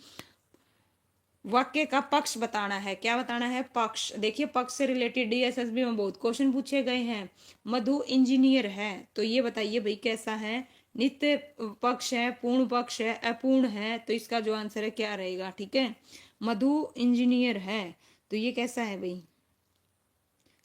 A: वाक्य का पक्ष बताना है। क्या बताना है, पक्ष। देखिए पक्ष से रिलेटेड डीएसएसबी में बहुत क्वेश्चन पूछे गए हैं। मधु इंजीनियर है, तो ये बताइए भाई कैसा है, नित्य पक्ष है, पूर्ण पक्ष है, अपूर्ण है। तो इसका जो आंसर है क्या रहेगा, ठीक है, मधु इंजीनियर है। तो ये कैसा है भाई,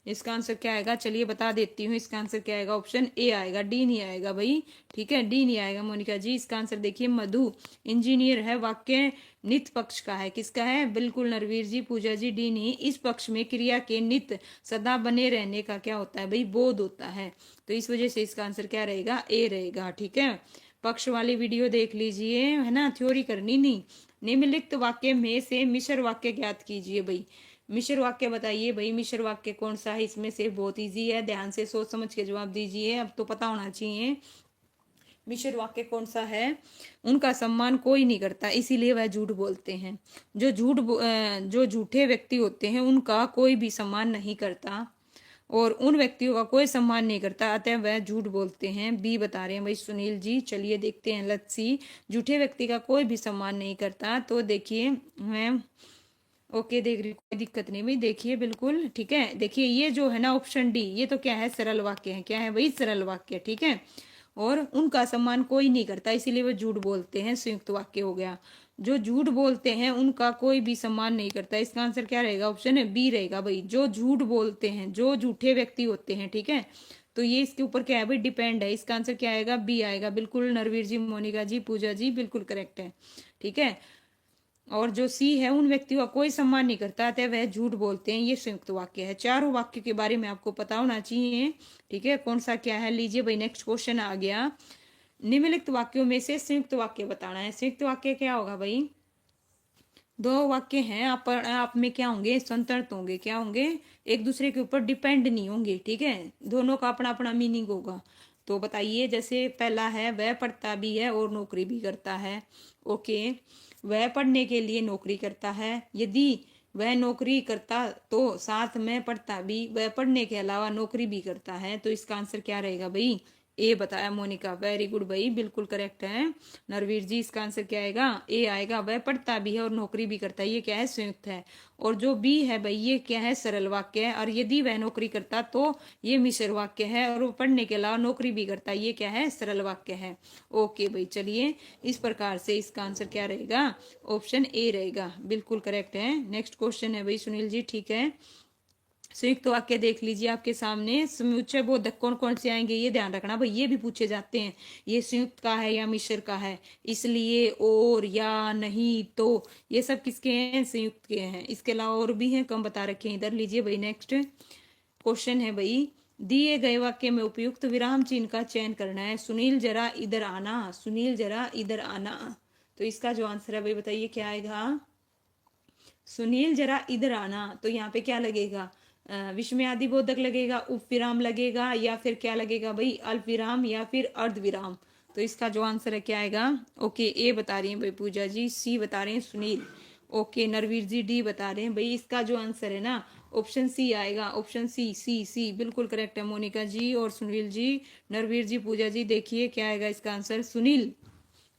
A: इसका आंसर क्या आएगा, चलिए बता देती हूँ। इसका आंसर क्या आएगा, ऑप्शन ए आएगा, डी नहीं आएगा भाई, ठीक है, डी नहीं आएगा मोनिका जी। इसका आंसर देखिए, मधु इंजीनियर है, वाक्य नित पक्ष का है। किसका है, बिल्कुल नरवीर जी, पूजा जी, डी नहीं। इस पक्ष में क्रिया के नित सदा बने रहने का क्या होता है भाई, बोध होता है। तो इस वजह से इसका आंसर क्या रहेगा, ए रहेगा, ठीक है। पक्ष वाली वीडियो देख लीजिए, है ना, थ्योरी करनी नहीं। निम्नलिखित वाक्य में से मिश्र वाक्य ज्ञात कीजिए भाई। मिश्र वाक्य बताइए भाई, मिश्र वाक्य कौन सा है इसमें से, बहुत इजी है, ध्यान से सोच समझ के जवाब दीजिए, अब तो पता होना चाहिए। मिश्र वाक्य कौन सा है, उनका सम्मान कोई नहीं करता इसीलिए वह झूठ बोलते हैं। जो झूठे व्यक्ति होते हैं उनका कोई भी सम्मान नहीं करता, और उन व्यक्तियों का कोई सम्मान नहीं करता, अतः वह झूठ बोलते हैं। बी बता रहे हैं भाई सुनील जी। चलिए देखते हैं, लेट्स सी। झूठे व्यक्ति का कोई भी सम्मान नहीं करता, तो देखिए मैं ओके देख रही हूँ, कोई दिक्कत नहीं भाई, देखिए बिल्कुल ठीक है। देखिए ये जो है ना ऑप्शन डी, ये तो क्या है, सरल वाक्य है। क्या है भाई, सरल वाक्य, ठीक है। और उनका सम्मान कोई नहीं करता, इसीलिए वो झूठ बोलते हैं, संयुक्त वाक्य हो गया। जो झूठ बोलते हैं उनका कोई भी सम्मान नहीं करता, इसका आंसर क्या रहेगा, ऑप्शन है बी रहेगा भाई। जो झूठ बोलते हैं, जो झूठे व्यक्ति होते हैं, ठीक है। तो ये इसके ऊपर क्या है भाई, डिपेंड है। इसका आंसर क्या आएगा, बी आएगा। बिल्कुल नरवीर जी, मोनिका जी, पूजा जी, बिल्कुल करेक्ट है, ठीक है। और जो सी है, उन व्यक्तियों का कोई सम्मान नहीं करता, अतः वह झूठ बोलते हैं, ये संयुक्त वाक्य है। चारों वाक्य के बारे में आपको पता होना चाहिए, ठीक है, कौन सा क्या है। लीजिए भाई नेक्स्ट क्वेश्चन आ गया। निम्नलिखित वाक्यों में से संयुक्त वाक्य बताना है। संयुक्त वाक्य क्या होगा भाई, दो वाक्य हैं, आप में क्या होंगे, संतुलित होंगे, क्या होंगे, एक दूसरे के ऊपर डिपेंड नहीं होंगे, ठीक है। दोनों का अपना अपना मीनिंग होगा। तो बताइए, जैसे पहला है, वह पढ़ता भी है और नौकरी भी करता है। ओके, वह पढ़ने के लिए नौकरी करता है। यदि वह नौकरी करता तो साथ में पढ़ता भी, वह पढ़ने के अलावा नौकरी भी करता है, तो इसका आंसर क्या रहेगा भाई, ए बताया मोनिका, वेरी गुड भाई, बिल्कुल करेक्ट है। नरवीर जी, इसका आंसर क्या आएगा, ए आएगा। वह पढ़ता भी है और नौकरी भी करता है, ये क्या है, संयुक्त है। और जो बी है भाई, ये क्या है, सरल वाक्य है। और यदि वह नौकरी करता तो ये मिश्र वाक्य है। और वो पढ़ने के अलावा नौकरी भी करता है, ये क्या है, सरल वाक्य है। ओके भाई, चलिए इस प्रकार से इसका आंसर क्या रहेगा, ऑप्शन ए रहेगा, बिल्कुल करेक्ट है। नेक्स्ट क्वेश्चन है भाई सुनील जी, ठीक है। संयुक्त वाक्य देख लीजिए आपके सामने। समुच्चय बोधक कौन कौन से आएंगे, ये ध्यान रखना भाई, ये भी पूछे जाते हैं। ये संयुक्त का है या मिश्र का है, इसलिए, और, या, नहीं, तो, ये सब किसके हैं, संयुक्त के हैं। इसके अलावा और भी हैं, कम बता रखे हैं। इधर लीजिए भाई, नेक्स्ट क्वेश्चन है भाई, दिए गए वाक्य में उपयुक्त विराम चिन्ह का चयन करना है। सुनील जरा इधर आना, सुनील जरा इधर आना। तो इसका जो आंसर है भाई, बताइए क्या आएगा, सुनील जरा इधर आना। तो यहाँ पे क्या लगेगा, विस्मयादि बोधक लगेगा, उप विराम लगेगा, या फिर क्या लगेगा भाई, अल्प विराम या फिर अर्ध विराम। तो इसका जो आंसर है क्या आएगा, ओके ए बता रही हैं भाई पूजा जी, सी बता रहे हैं सुनील, ओके नरवीर जी डी बता रहे हैं भाई। इसका जो आंसर है ना, ऑप्शन सी आएगा, ऑप्शन सी, सी सी बिल्कुल करेक्ट है। मोनिका जी और सुनील जी, नरवीर जी, पूजा जी, देखिए क्या आएगा इसका आंसर, सुनील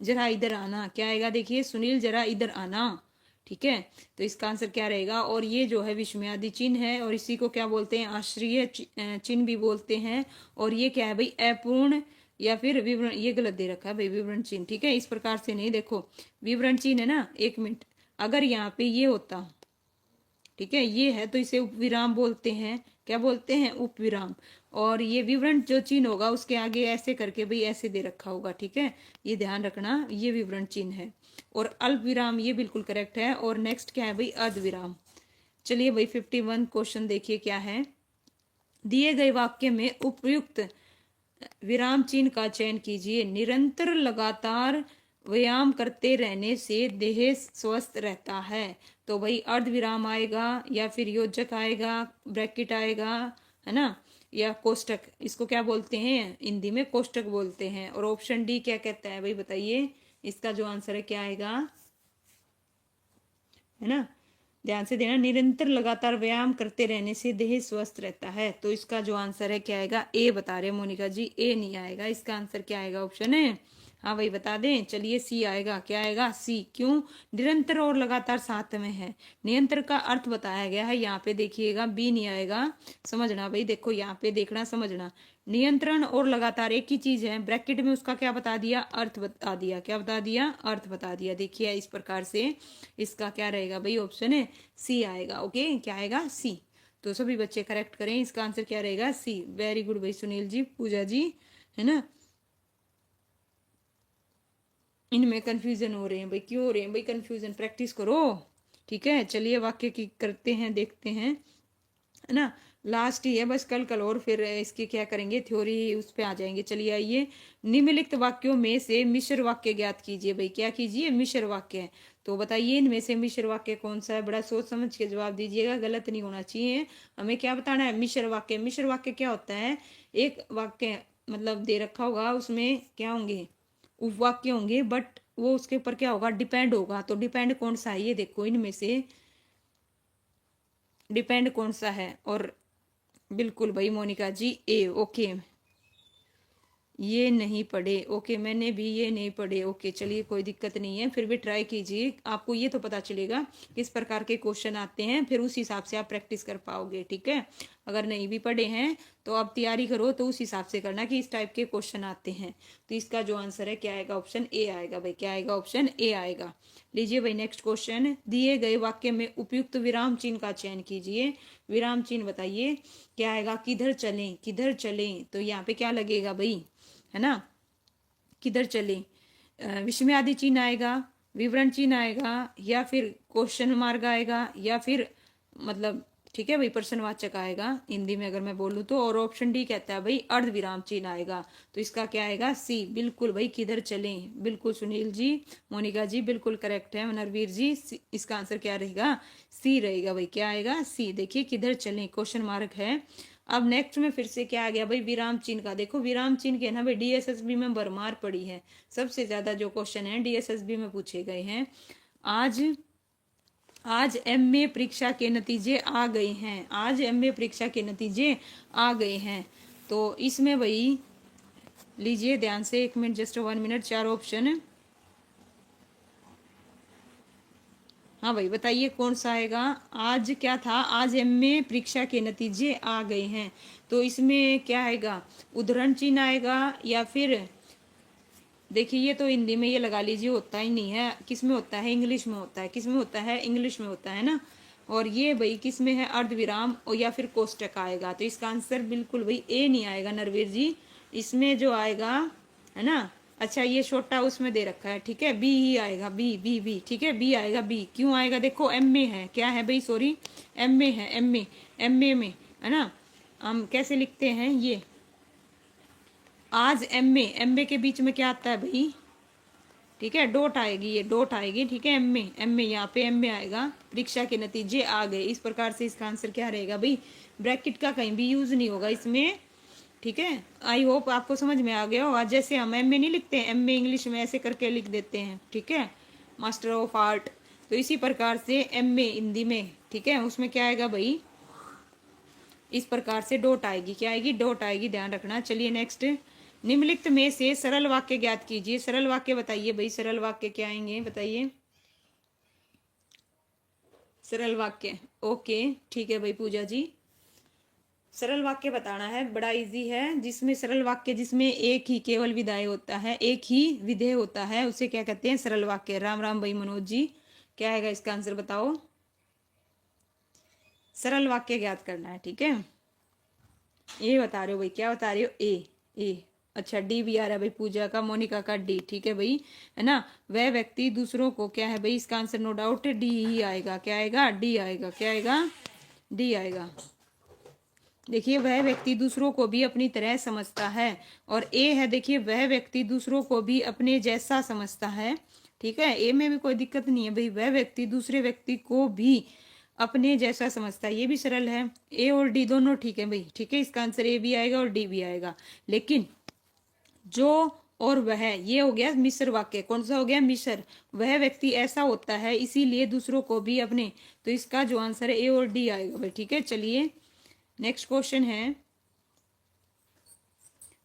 A: जरा इधर आना। क्या आएगा, देखिए सुनील जरा इधर आना, ठीक है। तो इसका आंसर क्या रहेगा। और ये जो है विस्मयादि चिन्ह है, और इसी को क्या बोलते हैं, आश्रय चिन्ह भी बोलते हैं। और ये क्या है भाई, अपूर्ण या फिर विवरण, ये गलत दे रखा है भाई, विवरण चिन्ह, ठीक है। इस प्रकार से नहीं, देखो विवरण चिन्ह है ना, एक मिनट, अगर यहाँ पे ये होता, ठीक है, ये है, तो इसे उपविराम बोलते हैं, क्या बोलते हैं, उपविराम। और ये विवरण जो चिन्ह होगा उसके आगे ऐसे करके भाई ऐसे दे रखा होगा, ठीक है, ये ध्यान रखना, ये विवरण चिन्ह है। और अल्प विराम, ये बिल्कुल करेक्ट है। और नेक्स्ट क्या है भाई, अर्ध विराम। चलिए भाई 51 क्वेश्चन देखिए क्या है। दिए गए वाक्य में उपयुक्त विराम चिन्ह का चयन कीजिए। निरंतर लगातार व्यायाम करते रहने से देह स्वस्थ रहता है। तो भाई अर्ध विराम आएगा, या फिर योजक आएगा, ब्रैकेट आएगा, है ना, या कोष्टक, इसको क्या बोलते हैं, हिंदी में कोष्टक बोलते हैं। और ऑप्शन डी क्या कहता है भाई, बताइए इसका जो आंसर है क्या आएगा, है ना, ध्यान से देना। निरंतर लगातार व्यायाम करते रहने से देह स्वस्थ रहता है। तो इसका जो आंसर है क्या आएगा, ए बता रहे मोनिका जी, ए नहीं आएगा, इसका आंसर क्या आएगा, ऑप्शन है, हाँ भाई बता दें, चलिए सी आएगा। क्या आएगा, सी। क्यों, निरंतर और लगातार साथ में है। निरंतर का अर्थ बताया गया है, यहाँ पे देखिएगा, बी नहीं आएगा, समझना भाई, देखो यहाँ पे देखना, समझना। नियंत्रण और लगातार एक ही चीज है, ब्रैकेट में उसका क्या बता दिया, अर्थ बता दिया, क्या बता दिया, अर्थ बता दिया। देखिए इस प्रकार से इसका क्या रहेगा भाई, ऑप्शन है सी आएगा। ओके, क्या आएगा, सी। तो सभी बच्चे करेक्ट करें, इसका आंसर क्या रहेगा, सी। वेरी गुड भाई सुनील जी, पूजा जी, है ना। इनमें कंफ्यूजन हो रहे हैं भाई, क्यों हो रहे हैं भाई कंफ्यूजन, प्रैक्टिस करो, ठीक है। चलिए वाक्य की करते हैं, देखते हैं, है ना, लास्ट ही है बस, कल कल और फिर इसकी क्या करेंगे, थ्योरी उस पे आ जाएंगे। चलिए आइए, निम्नलिखित वाक्यों में से मिश्र वाक्य ज्ञात कीजिए। भाई क्या कीजिए, मिश्र वाक्य है। तो बताइए इनमें से मिश्र वाक्य कौन सा है, बड़ा सोच समझ के जवाब दीजिएगा, गलत नहीं होना चाहिए। हमें क्या बताना है, मिश्र वाक्य। मिश्र वाक्य क्या होता है, एक वाक्य मतलब दे रखा होगा, उसमें क्या होंगे, उपवाक्य होंगे, बट वो उसके ऊपर क्या होगा, डिपेंड होगा। तो डिपेंड कौन सा है, ये देखो इनमें से डिपेंड कौन सा है, और बिल्कुल भाई मोनिका जी, ए। ओके, ये नहीं पढ़े, ओके, मैंने भी ये नहीं पढ़े, ओके, चलिए कोई दिक्कत नहीं है, फिर भी ट्राई कीजिए, आपको ये तो पता चलेगा किस प्रकार के क्वेश्चन आते हैं, फिर उस हिसाब से आप प्रैक्टिस कर पाओगे, ठीक है। अगर नहीं भी पढ़े हैं तो आप तैयारी करो, तो उस हिसाब से करना कि इस टाइप के क्वेश्चन आते हैं। तो इसका जो आंसर है क्या आएगा, ऑप्शन ए आएगा भाई, क्या आएगा, ऑप्शन ए आएगा। लीजिए भाई नेक्स्ट क्वेश्चन, दिए गए वाक्य में उपयुक्त विराम चिन्ह का चयन कीजिए। विराम चिन्ह बताइए क्या आएगा, किधर चलें, किधर चलें, तो यहाँ पे क्या लगेगा भाई, है ना, किधर चले, विस्मय आदि चिन्ह आएगा, विवरण चिन्ह आएगा, या फिर क्वेश्चन मार्क आएगा, या फिर मतलब, ठीक है भाई, प्रश्नवाचक आएगा हिंदी में अगर मैं बोलूँ तो। और ऑप्शन डी कहता है भाई अर्ध विराम चिन्ह आएगा। तो इसका क्या आएगा, सी, बिल्कुल भाई, किधर चलें, बिल्कुल सुनील जी, मोनिका जी बिल्कुल करेक्ट है, मनरवीर जी, इसका आंसर क्या रहेगा, सी रहेगा भाई, क्या आएगा, सी। देखिए किधर चलें क्वेश्चन मार्क है। अब नेक्स्ट में फिर से क्या आ गया भाई, विराम चिन्ह का। देखो विराम चिन्ह के ना भाई डीएसएसबी में भरमार पड़ी है, सबसे ज्यादा जो क्वेश्चन है डीएसएसबी में पूछे गए हैं। आज आज एमए परीक्षा के नतीजे आ गए हैं, आज एमए परीक्षा के नतीजे आ गए हैं। तो इसमें भाई लीजिए ध्यान से, 1 मिनट, जस्ट 1 मिनट, 4 ऑप्शन। हाँ भाई बताइए कौन सा आएगा। आज क्या था, आज एमए परीक्षा के नतीजे आ गए हैं, तो इसमें क्या आएगा, उद्धरण चिन्ह आएगा, या फिर देखिए ये तो हिंदी में ये लगा लीजिए होता ही नहीं है, किस में होता है, इंग्लिश में होता है, किस में होता है, इंग्लिश में होता है ना। और ये भाई किस में है, अर्धविराम और या फिर कोष्टक आएगा। तो इसका आंसर बिल्कुल भाई ए नहीं आएगा नरवीर जी, इसमें जो आएगा, है ना, अच्छा ये छोटा उसमें दे रखा है, ठीक है, बी ही आएगा, बी बी बी, ठीक है, बी आएगा, बी क्यों आएगा, देखो एम में है, क्या है भाई, सॉरी, एम में है, एम में, है ना। हम कैसे लिखते हैं ये, आज एम ए के बीच में क्या आता है भाई, ठीक है, डॉट आएगी, ये डॉट आएगी, ठीक है, एम ए यहाँ पे एम ए आएगा, परीक्षा के नतीजे आ गए, इस प्रकार से इसका आंसर क्या रहेगा भाई, ब्रैकेट का कहीं भी यूज नहीं होगा इसमें, ठीक है। आई होप आपको समझ में आ गया हो। आज जैसे हम एम ए नहीं लिखते हैं, एम ए इंग्लिश में ऐसे करके लिख देते हैं, ठीक है, मास्टर ऑफ आर्ट, तो इसी प्रकार से एम ए हिंदी में, ठीक है, उसमें क्या आएगा भाई, इस प्रकार से डॉट आएगी, क्या आएगी, डॉट आएगी, ध्यान रखना। चलिए नेक्स्ट, निम्नलिखित में से सरल वाक्य ज्ञात कीजिए। सरल वाक्य बताइए भाई, सरल वाक्य क्या आएंगे बताइए, सरल वाक्य, ओके, ठीक है भाई पूजा जी, सरल वाक्य बताना है, बड़ा इजी है। जिसमें सरल वाक्य, जिसमें एक ही केवल विधायक होता है, एक ही विधेय होता है, उसे क्या कहते हैं, सरल वाक्य। राम राम भाई मनोज जी, क्या आएगा इसका आंसर बताओ, सरल वाक्य ज्ञात करना है, ठीक है। ये बता रहे हो भाई, क्या बता रहे हो, ए, अच्छा डी भी आ रहा है भाई पूजा का, मोनिका का डी, ठीक है भाई, है ना। वह व्यक्ति दूसरों को, क्या है भाई इसका आंसर नो डाउट डी ही आएगा, क्या आएगा, डी आएगा, क्या आएगा, डी आएगा। देखिए वह व्यक्ति दूसरों को भी अपनी तरह समझता है, और ए है, देखिए वह व्यक्ति दूसरों को भी अपने जैसा समझता है, ठीक है, ए में भी कोई दिक्कत नहीं है भाई, वह व्यक्ति दूसरे व्यक्ति को भी अपने जैसा समझता है, ये भी सरल है। ए और डी दोनों ठीक है भाई, ठीक है, इसका आंसर ए भी आएगा और डी भी आएगा। लेकिन जो और वह, ये हो गया मिश्र वाक्य, कौन सा हो गया, मिश्र, वह व्यक्ति ऐसा होता है इसीलिए दूसरों को भी अपने, तो इसका जो आंसर है ए और डी आएगा भाई, ठीक है। चलिए नेक्स्ट क्वेश्चन है,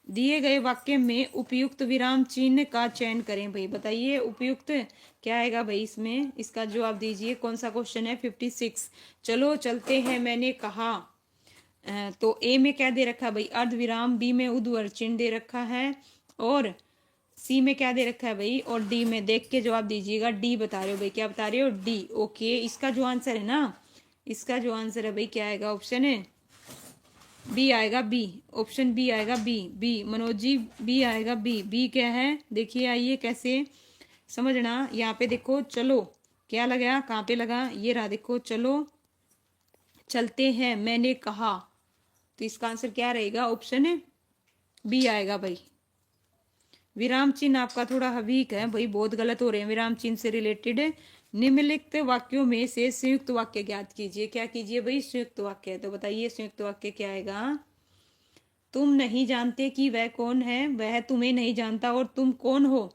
A: दिए गए वाक्य में उपयुक्त विराम चिन्ह का चयन करें भाई, बताइए उपयुक्त क्या आएगा भाई इसमें, इसका जवाब दीजिए, कौन सा क्वेश्चन है, 56। चलो चलते हैं मैंने कहा, तो ए में क्या दे रखा है भाई, अर्ध विराम, बी में उद्वर्ग चिन्ह दे रखा है, और सी में क्या दे रखा है भाई, और डी में देख के जवाब दीजिएगा, डी बता रहे हो भाई, क्या बता रहे हो, डी, ओके। इसका जो आंसर है ना, इसका जो आंसर है भाई क्या आएगा, ऑप्शन है बी आएगा, बी, ऑप्शन बी आएगा, B B Manoj ji, B आएगा, बी बी क्या है, देखिए आइए कैसे समझना, यहाँ पे देखो, चलो क्या लगा, कहाँ पे लगा, ये रहा, देखो चलो चलते हैं मैंने कहा, तो इसका आंसर क्या रहेगा, ऑप्शन है बी आएगा भाई। विराम चिन्ह आपका थोड़ा वीक है भाई, बहुत गलत हो रहे हैं विराम चिन्ह से रिलेटेड। निम्नलिखित वाक्यों में से संयुक्त वाक्य ज्ञात कीजिए, क्या कीजिए भाई, संयुक्त वाक्य, तो बताइए संयुक्त वाक्य क्या आएगा, तुम नहीं जानते कि वह कौन है, वह तुम्हें नहीं जानता, और तुम कौन हो,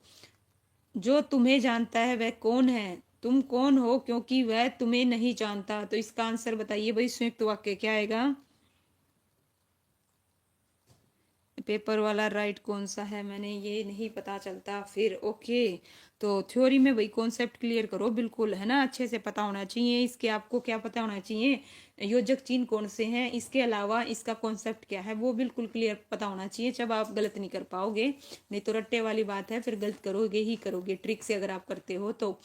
A: जो तुम्हें जानता है वह कौन है, तुम कौन हो क्योंकि वह तुम्हें नहीं जानता। तो इसका आंसर बताइए भाई, संयुक्त वाक्य क्या आएगा, पेपर वाला राइट कौन सा है, मैंने ये नहीं पता चलता फिर। ओके, तो थ्योरी में वही कॉन्सेप्ट क्लियर करो बिल्कुल, है ना, अच्छे से पता होना चाहिए। इसके आपको क्या पता होना चाहिए, योजक चिन्ह कौन से हैं, इसके अलावा इसका कॉन्सेप्ट क्या है, वो बिल्कुल क्लियर पता होना चाहिए, जब आप गलत नहीं कर पाओगे। नहीं तो रट्टे वाली बात है, फिर गलत करोगे ही करोगे, ट्रिक से अगर आप करते हो तो।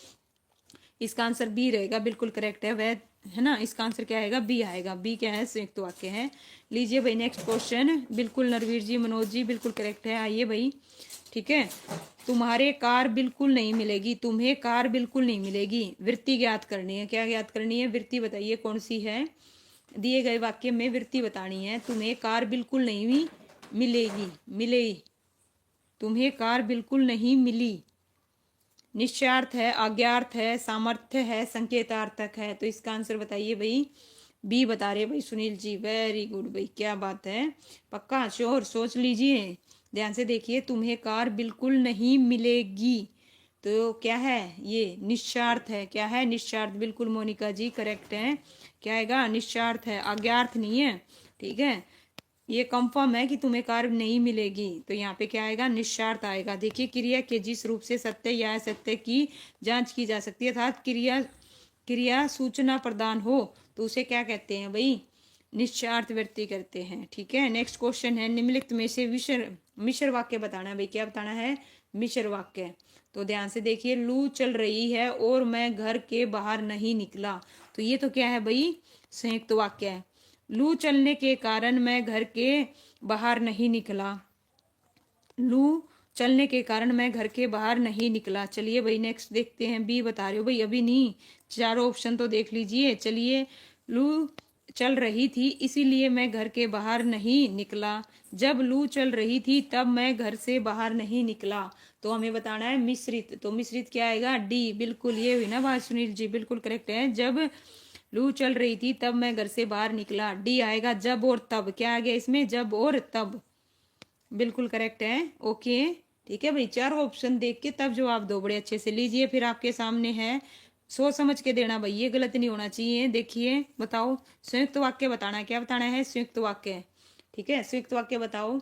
A: इसका आंसर बी रहेगा, बिल्कुल करेक्ट है वह, है ना। इसका आंसर क्या आएगा, बी आएगा। बी क्या है, संयुक्त वाक्य है। लीजिए भाई नेक्स्ट क्वेश्चन, बिल्कुल नरवीर जी, मनोज जी, बिल्कुल करेक्ट है। आइए भाई, ठीक है। तुम्हारे कार बिल्कुल नहीं मिलेगी, तुम्हें कार बिल्कुल नहीं मिलेगी, वृत्ति ज्ञात करनी है। क्या ज्ञात करनी है, वृत्ति बताइए कौन सी है, दिए गए वाक्य में वृत्ति बतानी है। तुम्हें कार बिल्कुल नहीं मिलेगी, मिलेगी, तुम्हें कार बिल्कुल नहीं मिली, निश्चयार्थ है, आज्ञार्थ है, सामर्थ्य है, संकेतार्थक है। तो इसका आंसर बताइए भाई, बी बता रहे भाई सुनील जी, वेरी गुड भाई, क्या बात है, पक्का श्योर, सोच लीजिए, ध्यान से देखिए। तुम्हें कार बिल्कुल नहीं मिलेगी, तो क्या है ये, निश्चयार्थ है। क्या है, निश्चयार्थ, बिल्कुल मोनिका जी करेक्ट है। क्या आएगा, निश्चयार्थ है, आज्ञार्थ नहीं है, ठीक है। ये कंफर्म है कि तुम्हें कार नहीं मिलेगी, तो यहाँ पे क्या आएगा, निश्चार्थ आएगा। देखिए, क्रिया के जिस रूप से सत्य या असत्य की जांच की जा सकती है, अर्थात क्रिया क्रिया सूचना प्रदान हो, तो उसे क्या कहते हैं भाई, निश्चार्थ वृत्ति करते हैं, ठीक है। नेक्स्ट क्वेश्चन है, निम्नलिखित में से मिश्र वाक्य बताना है भाई। क्या बताना है, मिश्र वाक्य। तो ध्यान से देखिए, लू चल रही है और मैं घर के बाहर नहीं निकला, तो ये तो क्या है भाई, संयुक्त वाक्य है। लू चलने के कारण मैं घर के बाहर नहीं निकला, लू चलने के कारण मैं घर के बाहर नहीं निकला। चलिए भाई नेक्स्ट देखते हैं, बी बता रहे हो भाई, अभी नहीं, चारों ऑप्शन तो देख लीजिए। चलिए, लू चल रही थी इसीलिए मैं घर के बाहर नहीं निकला, जब लू चल रही थी तब मैं घर से बाहर नहीं निकला। तो हमें बताना है मिश्रित, तो मिश्रित क्या आएगा, डी, बिल्कुल ये हुई ना बात सुनील जी, बिल्कुल करेक्ट है। जब लू चल रही थी तब मैं घर से बाहर निकला, डी आएगा। जब और तब, क्या आ गया इसमें, जब और तब, बिल्कुल करेक्ट है। ओके, ठीक है भाई, चारों ऑप्शन देख के तब जवाब दो बड़े अच्छे से। लीजिए फिर आपके सामने है, सोच समझ के देना भाई, ये गलत नहीं होना चाहिए। देखिए बताओ, संयुक्त वाक्य बताना है। क्या बताना है, संयुक्त वाक्य, ठीक है। संयुक्त वाक्य बताओ,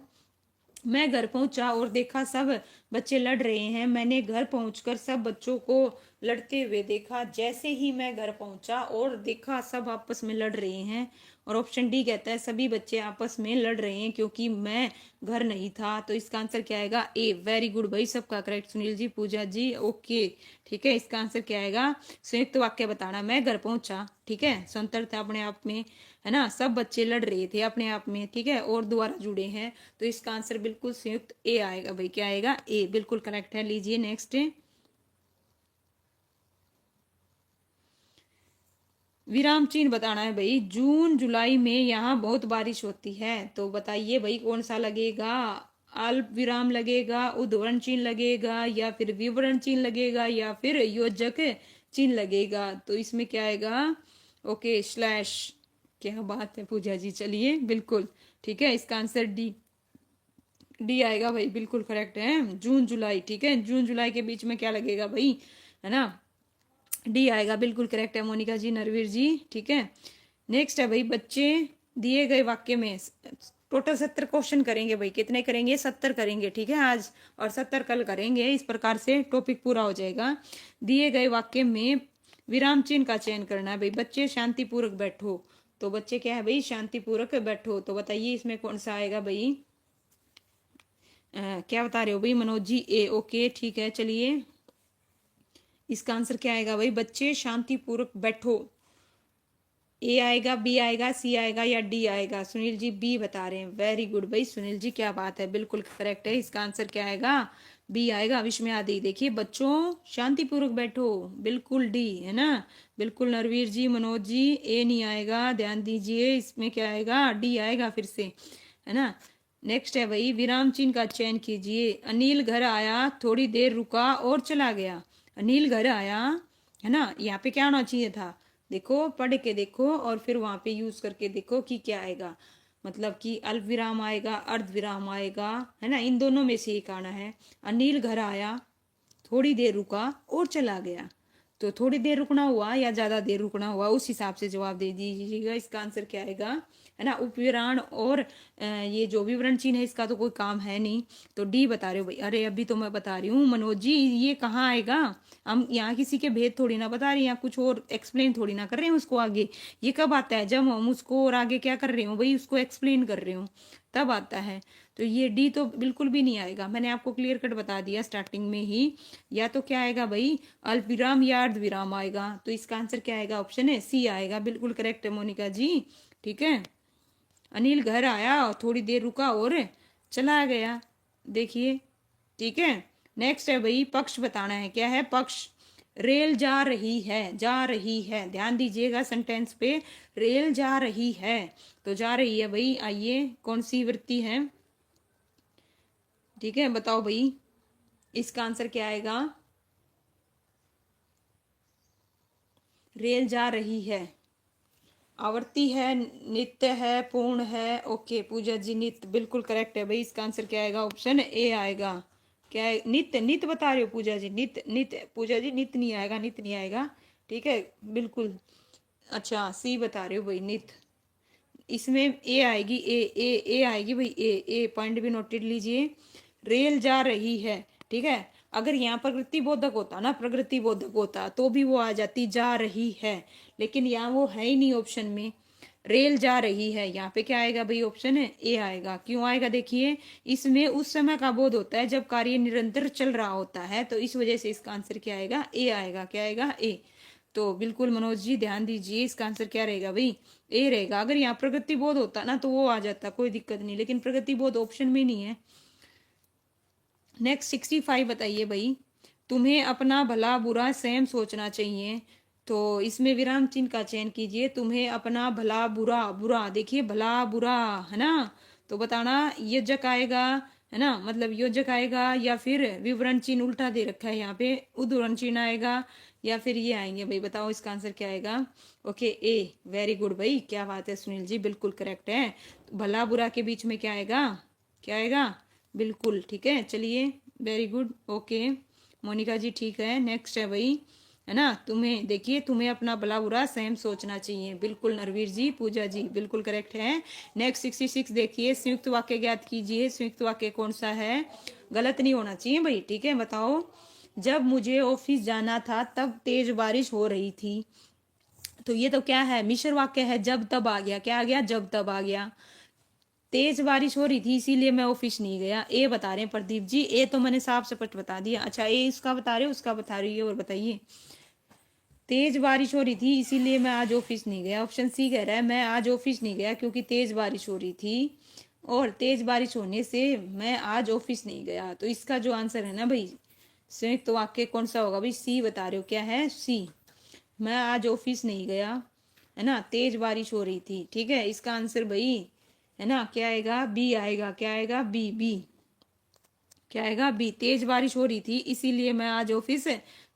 A: मैं घर पहुंचा और देखा सब बच्चे लड़ रहे हैं, मैंने घर पहुंचकर सब बच्चों को लड़ते हुए देखा, जैसे ही मैं घर पहुंचा और देखा सब आपस में लड़ रहे हैं। और ऑप्शन डी कहता है सभी बच्चे आपस में लड़ रहे हैं क्योंकि मैं घर नहीं था। तो इसका आंसर क्या आएगा, ए, वेरी गुड भाई, सबका करेक्ट, सुनील जी, पूजा जी, ओके, ठीक है। इसका आंसर क्या आएगा, संयुक्त वाक्य बताना, मैं घर पहुंचा, ठीक है, स्वतंत्रता अपने आप में, है ना, सब बच्चे लड़ रहे थे अपने आप में, ठीक है, और दोबारा जुड़े हैं। तो इसका आंसर बिल्कुल संयुक्त ए आएगा भाई। क्या आएगा, ए, बिल्कुल करेक्ट है। लीजिए नेक्स्ट, विराम चिन्ह बताना है भाई। जून जुलाई में यहाँ बहुत बारिश होती है, तो बताइए भाई कौन सा लगेगा, अल्प विराम लगेगा, उद्धरण चिन्ह लगेगा, या फिर विवरण चिन्ह लगेगा, या फिर योजक चिन्ह लगेगा। तो इसमें क्या आएगा, ओके, स्लैश, क्या बात है पूजा जी, चलिए बिल्कुल ठीक है, इसका आंसर डी, डी आएगा भाई, बिल्कुल करेक्ट है। जून जुलाई, ठीक है, जून जुलाई के बीच में क्या लगेगा भाई, है ना, डी आएगा, बिल्कुल करेक्ट है मोनिका जी, नरवीर जी, ठीक है। नेक्स्ट है भाई, बच्चे दिए गए वाक्य में, टोटल 70 क्वेश्चन करेंगे भाई, कितने करेंगे, 70 करेंगे, ठीक है आज, और 70 कल करेंगे। इस प्रकार से टॉपिक पूरा हो जाएगा। दिए गए वाक्य में विराम चिन्ह का चयन करना है भाई। बच्चे शांतिपूर्वक बैठो, तो बच्चे क्या है भाई, शांतिपूर्वक बैठो, तो बताइए इसमें कौन सा आएगा भाई, क्या बता रहे हो भाई मनोज जी, ए, ओके, ठीक है। चलिए इसका आंसर क्या आएगा भाई, बच्चे शांतिपूर्वक बैठो, ए आएगा, बी आएगा, सी आएगा, या डी आएगा। सुनील जी बी बता रहे हैं, वेरी गुड भाई सुनील जी, क्या बात है, बिल्कुल करेक्ट है। इसका आंसर क्या आएगा, बी आएगा, विस्मय आदि। देखिए बच्चों शांतिपूर्वक बैठो, बिल्कुल डी, है ना, बिल्कुल नरवीर जी, मनोज जी, ए नहीं आएगा, ध्यान दीजिए, इसमें क्या आएगा, डी आएगा फिर से, है ना। नेक्स्ट है भाई, विराम चिन्ह का चयन कीजिए। अनिल घर आया, थोड़ी देर रुका और चला गया। अनिल घर आया, है ना, यहाँ पे क्या होना चाहिए था, देखो पढ़ के देखो और फिर वहां पे यूज करके देखो कि क्या आएगा, मतलब कि अल्प विराम आएगा, अर्ध विराम आएगा, है ना, इन दोनों में से एक आना है। अनिल घर आया, थोड़ी देर रुका और चला गया, तो थोड़ी देर रुकना हुआ या ज्यादा देर रुकना हुआ, उस हिसाब से जवाब दे दीजिएगा। इसका आंसर क्या आएगा, है ना। उपविराण और ये जो विवरण चिन्ह है इसका तो कोई काम है नहीं, तो डी बता रहे हो भाई। अरे अभी तो मैं बता रही हूँ मनोज जी, ये कहाँ आएगा। हम यहाँ किसी के भेद थोड़ी ना बता रहे हैं, यहाँ कुछ और एक्सप्लेन थोड़ी ना कर रहे हैं उसको आगे। ये कब आता है, जब हम उसको और आगे क्या कर रहे हो भाई, उसको एक्सप्लेन कर रहे हो, तब आता है। तो ये डी तो बिल्कुल भी नहीं आएगा, मैंने आपको क्लियर कट बता दिया स्टार्टिंग में ही। या तो क्या आएगा भाई, अल्प विराम या अर्ध विराम आएगा। तो इसका आंसर क्या आएगा, ऑप्शन है सी आएगा, बिल्कुल करेक्ट है मोनिका जी। ठीक है, अनिल घर आया और थोड़ी देर रुका और चला गया, देखिए। ठीक है, नेक्स्ट है भाई, पक्ष बताना है। क्या है पक्ष, रेल जा रही है, जा रही है, ध्यान दीजिएगा सेंटेंस पे, रेल जा रही है, तो जा रही है भाई। आइए कौन सी वृत्ति है, ठीक है बताओ भाई, इसका आंसर क्या आएगा। रेल जा रही है, आवर्ती है, नित्य है, पूर्ण है। ओके पूजा जी, नित्य बिल्कुल करेक्ट है भाई। इसका आंसर क्या आएगा, ऑप्शन ए आएगा। क्या है, नित्य, नित्य बता रहे हो पूजा जी, नित्य, नित्य पूजा जी, नित्य नहीं आएगा, नित्य नहीं आएगा। ठीक है बिल्कुल, अच्छा सी बता रहे हो भाई, नित्य। इसमें ए आएगी, ए आएगी भाई, ए पॉइंट भी नोटेड लीजिए। रेल जा रही है, ठीक है। अगर यहाँ प्रकृति बोधक होता ना, प्रकृति बोधक होता तो भी वो आ जाती जा रही है, लेकिन यहाँ वो है ही नहीं ऑप्शन में। रेल जा रही है, यहाँ पे क्या आएगा भाई, ऑप्शन है ए आएगा। क्यों आएगा, देखिए इसमें उस समय का बोध होता है जब कार्य निरंतर चल रहा होता है, तो इस वजह से इसका आंसर क्या आएगा, ए आएगा। क्या आएगा, ए। तो बिल्कुल मनोज जी ध्यान दीजिए, इसका आंसर क्या रहेगा भाई, ए रहेगा। अगर यहाँ प्रगति बोध होता ना तो वो आ जाता, कोई दिक्कत नहीं, लेकिन प्रगति बोध ऑप्शन में नहीं है। नेक्स्ट 65 बताइए भाई, तुम्हें अपना भला बुरा स्वयं सोचना चाहिए। तो इसमें विराम चिन्ह का चयन कीजिए। तुम्हें अपना भला बुरा, बुरा देखिए भला बुरा, है ना। तो बताना योजक आएगा, है ना, मतलब योजक आएगा, या फिर विवरण चिन्ह उल्टा दे रखा है यहाँ पे, उद्धरण चिन्ह आएगा, या फिर ये आएंगे भाई। बताओ इसका आंसर क्या आएगा। ओके ए, वेरी गुड भाई, क्या बात है सुनील जी, बिल्कुल करेक्ट है। भला बुरा के बीच में क्या आएगा, क्या आएगा, बिल्कुल ठीक है। चलिए वेरी गुड, ओके मोनिका जी ठीक है। नेक्स्ट है भाई, है ना, तुम्हें देखिए, तुम्हें अपना भला बुरा स्वयं सोचना चाहिए, बिल्कुल नरवीर जी, पूजा जी बिल्कुल करेक्ट है। नेक्स्ट 66 देखिए, संयुक्त वाक्य ज्ञात कीजिए। संयुक्त वाक्य कौन सा है, गलत नहीं होना चाहिए भाई। ठीक है बताओ, जब मुझे ऑफिस जाना था तब तेज बारिश हो रही थी। तो ये तो क्या है, मिश्र वाक्य है, जब तब आ गया, क्या आ गया, जब तब आ गया। तेज बारिश हो रही थी इसीलिए मैं ऑफिस नहीं गया, ए बता रहे हैं प्रदीप जी। ए तो मैंने साफ सपट बता दिया। अच्छा ए इसका बता रहे हो, उसका बता रही है, और बताइए। तेज बारिश हो रही थी इसीलिए मैं आज ऑफिस नहीं गया, ऑप्शन सी कह रहा है मैं आज ऑफिस नहीं गया क्योंकि तेज बारिश हो रही थी, और तेज बारिश होने से मैं आज ऑफिस नहीं गया। तो इसका जो आंसर है ना भाई, संयुक्त तो वाक्य कौन सा होगा भाई, सी बता रहे हो, क्या है, सी। मैं आज ऑफिस नहीं गया, है ना, तेज बारिश हो रही थी। ठीक है, इसका आंसर भाई, है ना, क्या आएगा, बी आएगा। क्या आएगा, बी, बी। क्या आएगा, बी। तेज बारिश हो रही थी इसीलिए मैं आज ऑफिस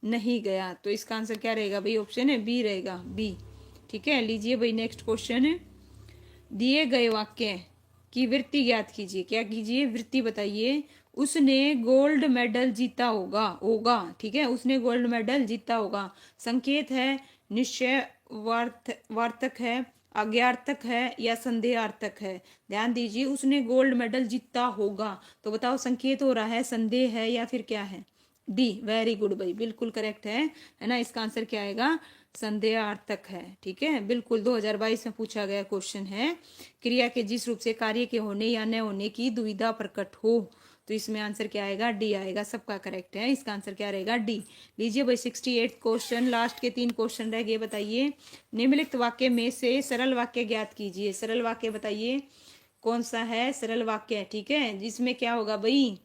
A: नहीं गया। तो इसका आंसर क्या रहेगा भाई, ऑप्शन है बी रहेगा, बी। ठीक है, लीजिए भाई नेक्स्ट क्वेश्चन है। दिए गए वाक्य की वृत्ति ज्ञात कीजिए। क्या कीजिए, वृत्ति बताइए। उसने गोल्ड मेडल जीता होगा, होगा, ठीक है, उसने गोल्ड मेडल जीता होगा। संकेत है, निश्चय वार्तक है, आज्ञार्थक है, या संदेहार्थक है। ध्यान दीजिए, उसने गोल्ड मेडल जीता होगा, तो बताओ संकेत हो रहा है, संदेह है, या फिर क्या है। डी, वेरी गुड भाई, बिल्कुल करेक्ट है ना। इसका आंसर क्या आएगा, संदेहार्थक है। ठीक है बिल्कुल, 2022 में पूछा गया क्वेश्चन है। क्रिया के जिस रूप से कार्य के होने या न होने की दुविधा प्रकट हो, तो इसमें आंसर क्या आएगा, डी आएगा। सबका करेक्ट है, इसका आंसर क्या रहेगा, डी। लीजिए भाई 68 क्वेश्चन, लास्ट के 3 क्वेश्चन रह गए। बताइए, निम्नलिखित वाक्य में से सरल वाक्य ज्ञात कीजिए। सरल वाक्य बताइए कौन सा है सरल वाक्य। ठीक है, जिसमें क्या होगा भाई,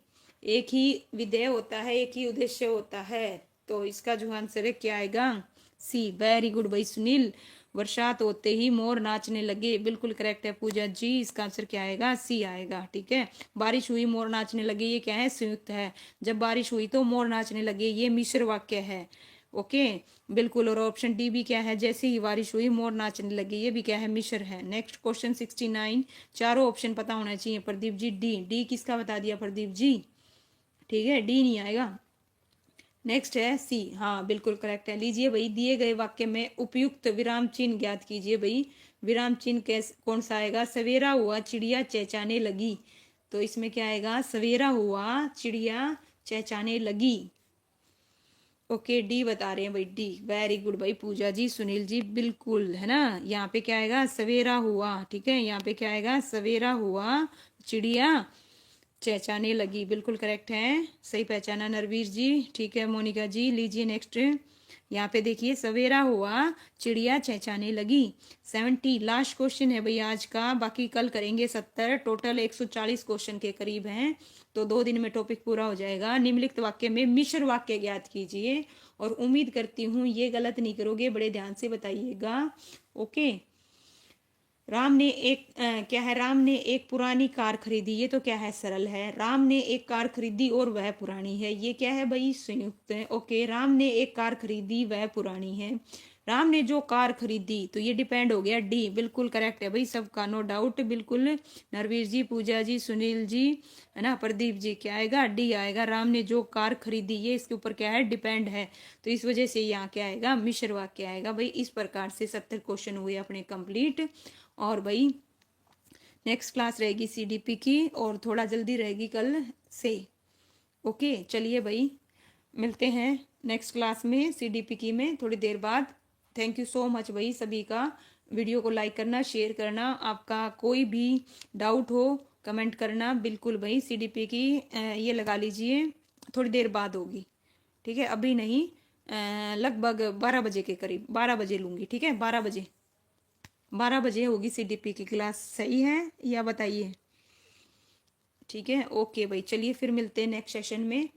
A: एक ही विधेय होता है, एक ही उद्देश्य होता है। तो इसका जो आंसर है क्या आएगा, सी। वेरी गुड भाई सुनील, बरसात होते ही मोर नाचने लगे, बिल्कुल करेक्ट है पूजा जी। इसका आंसर क्या आएगा, सी आएगा। ठीक है, बारिश हुई मोर नाचने लगे, ये क्या है, संयुक्त है। जब बारिश हुई तो मोर नाचने लगे, ये मिश्र वाक्य है। ओके बिल्कुल, और ऑप्शन डी भी क्या है, जैसे ही बारिश हुई मोर नाचने लगे, ये भी क्या है, मिश्र है। नेक्स्ट क्वेश्चन 69, चारों ऑप्शन पता होना चाहिए प्रदीप जी। डी, डी किसका बता दिया प्रदीप जी, ठीक है, डी नहीं आएगा। नेक्स्ट है सी, हाँ बिल्कुल करेक्ट है। लीजिए भाई, दिए गए वाक्य में उपयुक्त विराम चिन्ह ज्ञात कीजिए भाई। विराम चिन्ह कैसे कौन सा आएगा? सवेरा हुआ चिड़िया चहचहाने लगी, तो इसमें क्या आएगा? सवेरा हुआ चिड़िया चहचहाने लगी। ओके, डी बता रहे हैं भाई, डी। वेरी गुड भाई, पूजा जी, सुनील जी, बिल्कुल है ना। यहाँ पे क्या आएगा? सवेरा हुआ, ठीक है, यहाँ पे क्या आएगा? सवेरा हुआ चिड़िया चहचहाने लगी, बिल्कुल करेक्ट है, सही पहचाना नरवीर जी, ठीक है मोनिका जी। लीजिए नेक्स्ट, यहाँ पे देखिए, सवेरा हुआ चिड़िया चहचहाने लगी। 70 लास्ट क्वेश्चन है भाई आज का, बाकी कल करेंगे 70। टोटल 140 क्वेश्चन के करीब हैं, तो 2 दिन में टॉपिक पूरा हो जाएगा। निम्नलिखित वाक्य में मिश्र वाक्य ज्ञात कीजिए, और उम्मीद करती हूँ ये गलत नहीं करोगे, बड़े ध्यान से बताइएगा। ओके, राम ने एक क्या है? राम ने एक पुरानी कार खरीदी, ये तो क्या है? सरल है। राम ने एक कार खरीदी और वह पुरानी है, ये क्या है भाई? संयुक्त है। ओके, राम ने एक कार खरीदी, वह पुरानी है। राम ने जो कार खरीदी, तो ये डिपेंड हो गया, डी बिल्कुल करेक्ट है भाई, सबका नो डाउट, बिल्कुल। नरवीर जी, पूजा जी, सुनील जी, है ना, प्रदीप जी, क्या आएगा? डी आएगा। राम ने जो कार खरीदी, ये इसके ऊपर क्या है? डिपेंड है, तो इस वजह से यहाँ क्या आएगा? मिश्र वाक्य आएगा भाई। इस प्रकार से 70 क्वेश्चन हुए अपने कंप्लीट। और भाई नेक्स्ट क्लास रहेगी सीडीपी की, और थोड़ा जल्दी रहेगी कल से। ओके, चलिए भाई, मिलते हैं नेक्स्ट क्लास में सीडीपी की में थोड़ी देर बाद। थैंक यू सो मच भाई सभी का। वीडियो को लाइक करना, शेयर करना, आपका कोई भी डाउट हो कमेंट करना, बिल्कुल भाई। सीडीपी की ये लगा लीजिए, थोड़ी देर बाद होगी, ठीक है, अभी नहीं, लगभग 12 बजे के करीब, 12 बजे लूँगी, ठीक है, 12 बजे, 12 बजे होगी सीडीपी की क्लास, सही है या बताइए? ठीक है, ओके भाई, चलिए फिर मिलते हैं नेक्स्ट सेशन में।